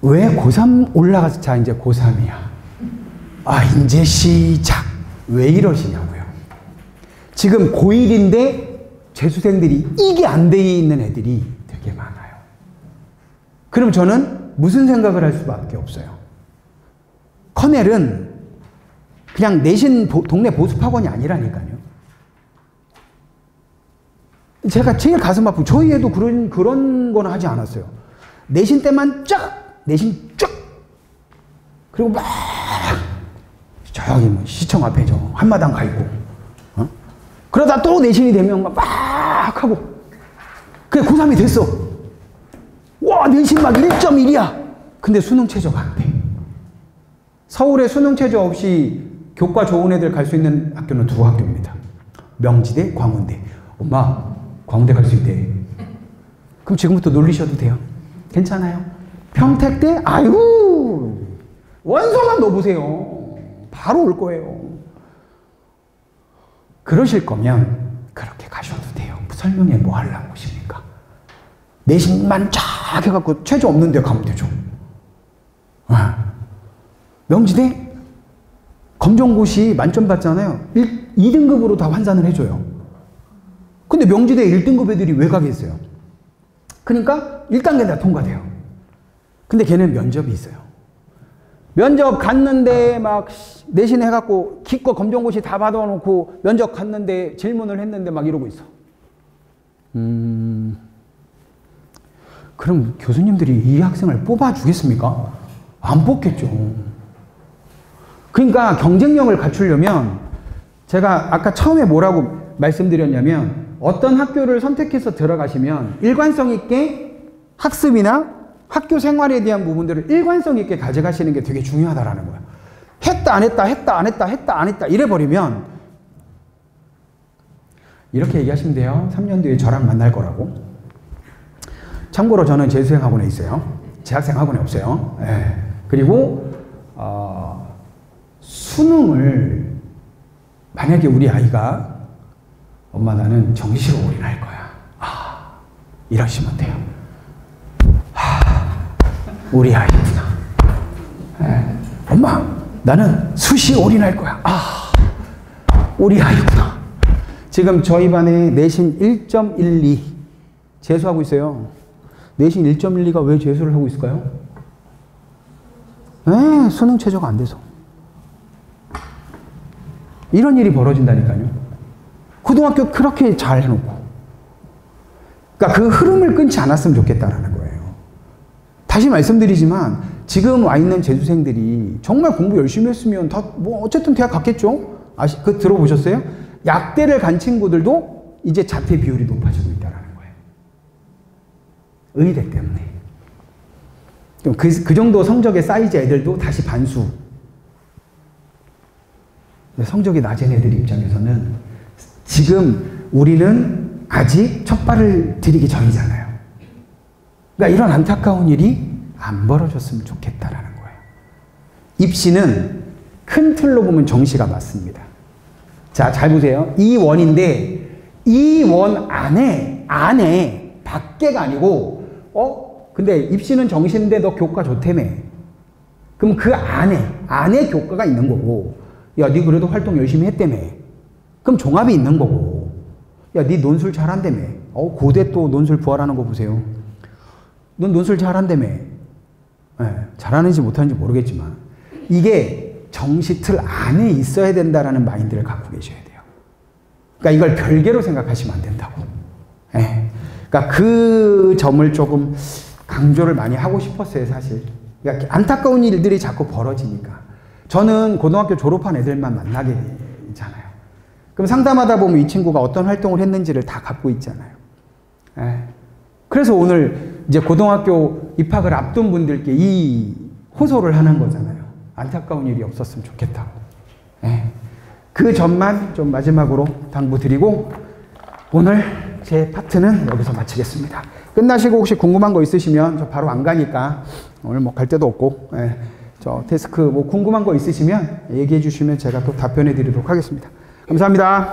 왜 고3 올라가서, 자, 이제 고3이야. 아, 이제 시작. 왜 이러시냐고요. 지금 고1인데 재수생들이 이게 안 돼 있는 애들이 되게 많아요. 그럼 저는 무슨 생각을 할 수밖에 없어요. 커넬은 그냥 내신 동네 보습학원이 아니라니까요. 제가 제일 가슴 아프고 저희 애도 그런 거는 하지 않았어요. 내신 때만 내신 쫙 그리고 막 저기 뭐 시청 앞에 저 한마당 가 있고 그러다 또 내신이 되면 막 하고 그게 고3이 됐어. 와, 내신 막 1.1이야. 근데 수능 최저가 안 돼. 서울에 수능 최저 없이 교과 좋은 애들 갈 수 있는 학교는 2학교입니다. 명지대, 광운대. 엄마, 광운대 갈 수 있대. 그럼 지금부터 놀리셔도 돼요. 괜찮아요. 평택대, 아유, 원서만 넣어보세요. 바로 올 거예요. 그러실 거면 그렇게 가셔도 돼요. 설명회 뭐 하려고 오십니까? 내신만 쫙 해갖고 최저 없는 데 가면 되죠. 명지대 검정고시 만점 받잖아요. 2등급으로 다 환산을 해줘요. 근데 명지대 1등급 애들이 왜 가겠어요? 그러니까 1단계 다 통과돼요. 근데 걔는 면접이 있어요. 면접 갔는데 막 내신 해갖고 기껏 검정고시 다 받아놓고 면접 갔는데 질문을 했는데 막 이러고 있어. 그럼 교수님들이 이 학생을 뽑아주겠습니까? 안 뽑겠죠. 그러니까 경쟁력을 갖추려면 제가 아까 처음에 뭐라고 말씀드렸냐면 어떤 학교를 선택해서 들어가시면 일관성 있게 학습이나 학교 생활에 대한 부분들을 일관성 있게 가져가시는 게 되게 중요하다라는 거예요. 했다 안 했다 했다 안 했다 했다 안 했다 이래버리면 이렇게 얘기하시면 돼요. 3년 뒤에 저랑 만날 거라고. 참고로 저는 재수생 학원에 있어요. 재학생 학원에 없어요. 네. 그리고 수능을 만약에 우리 아이가 엄마 나는 정시로 올인할 거야. 이러시면 돼요. 우리 아이구나. 엄마 나는 수시 올인할 거야. 우리 아이구나. 지금 저희 반에 내신 1.12 재수하고 있어요. 내신 1.12가 왜 재수를 하고 있을까요? 수능 최저가 안 돼서. 이런 일이 벌어진다니까요. 고등학교 그렇게 잘 해놓고. 그러니까 그 흐름을 끊지 않았으면 좋겠다라는 거예요. 다시 말씀드리지만 지금 와 있는 재수생들이 정말 공부 열심히 했으면 다 뭐 어쨌든 대학 갔겠죠? 그 들어보셨어요? 약대를 간 친구들도 이제 자퇴 비율이 높아지고 있다는 거예요. 의대 때문에. 그 정도 성적의 사이즈 애들도 다시 반수. 성적이 낮은 애들 입장에서는 지금 우리는 아직 첫 발을 들이기 전이잖아요. 그러니까 이런 안타까운 일이 안 벌어졌으면 좋겠다라는 거예요. 입시는 큰 틀로 보면 정시가 맞습니다. 자, 잘 보세요. 이 원인데 이 원 안에 밖에가 아니고 근데 입시는 정시인데 너 교과 좋다며. 그럼 그 안에 교과가 있는 거고 야, 니 그래도 활동 열심히 했다며. 그럼 종합이 있는 거고 야, 니 논술 잘한다며. 고대 또 논술 부활하는 거 보세요. 넌 논술 잘한다며. 잘하는지 못하는지 모르겠지만 이게 정시 틀 안에 있어야 된다라는 마인드를 갖고 계셔야 돼요. 그러니까 이걸 별개로 생각하시면 안 된다고. 예. 그러니까 그 점을 조금 강조를 많이 하고 싶었어요, 사실. 그러니까 안타까운 일들이 자꾸 벌어지니까. 저는 고등학교 졸업한 애들만 만나게 되잖아요. 그럼 상담하다 보면 이 친구가 어떤 활동을 했는지를 다 갖고 있잖아요. 예. 그래서 오늘 이제 고등학교 입학을 앞둔 분들께 이 호소를 하는 거잖아요. 안타까운 일이 없었으면 좋겠다고. 예. 그 점만 좀 마지막으로 당부드리고 오늘 제 파트는 여기서 마치겠습니다. 끝나시고 혹시 궁금한 거 있으시면 저 바로 안 가니까 오늘 뭐 갈 데도 없고 저 데스크 뭐 궁금한 거 있으시면 얘기해 주시면 제가 또 답변해 드리도록 하겠습니다. 감사합니다.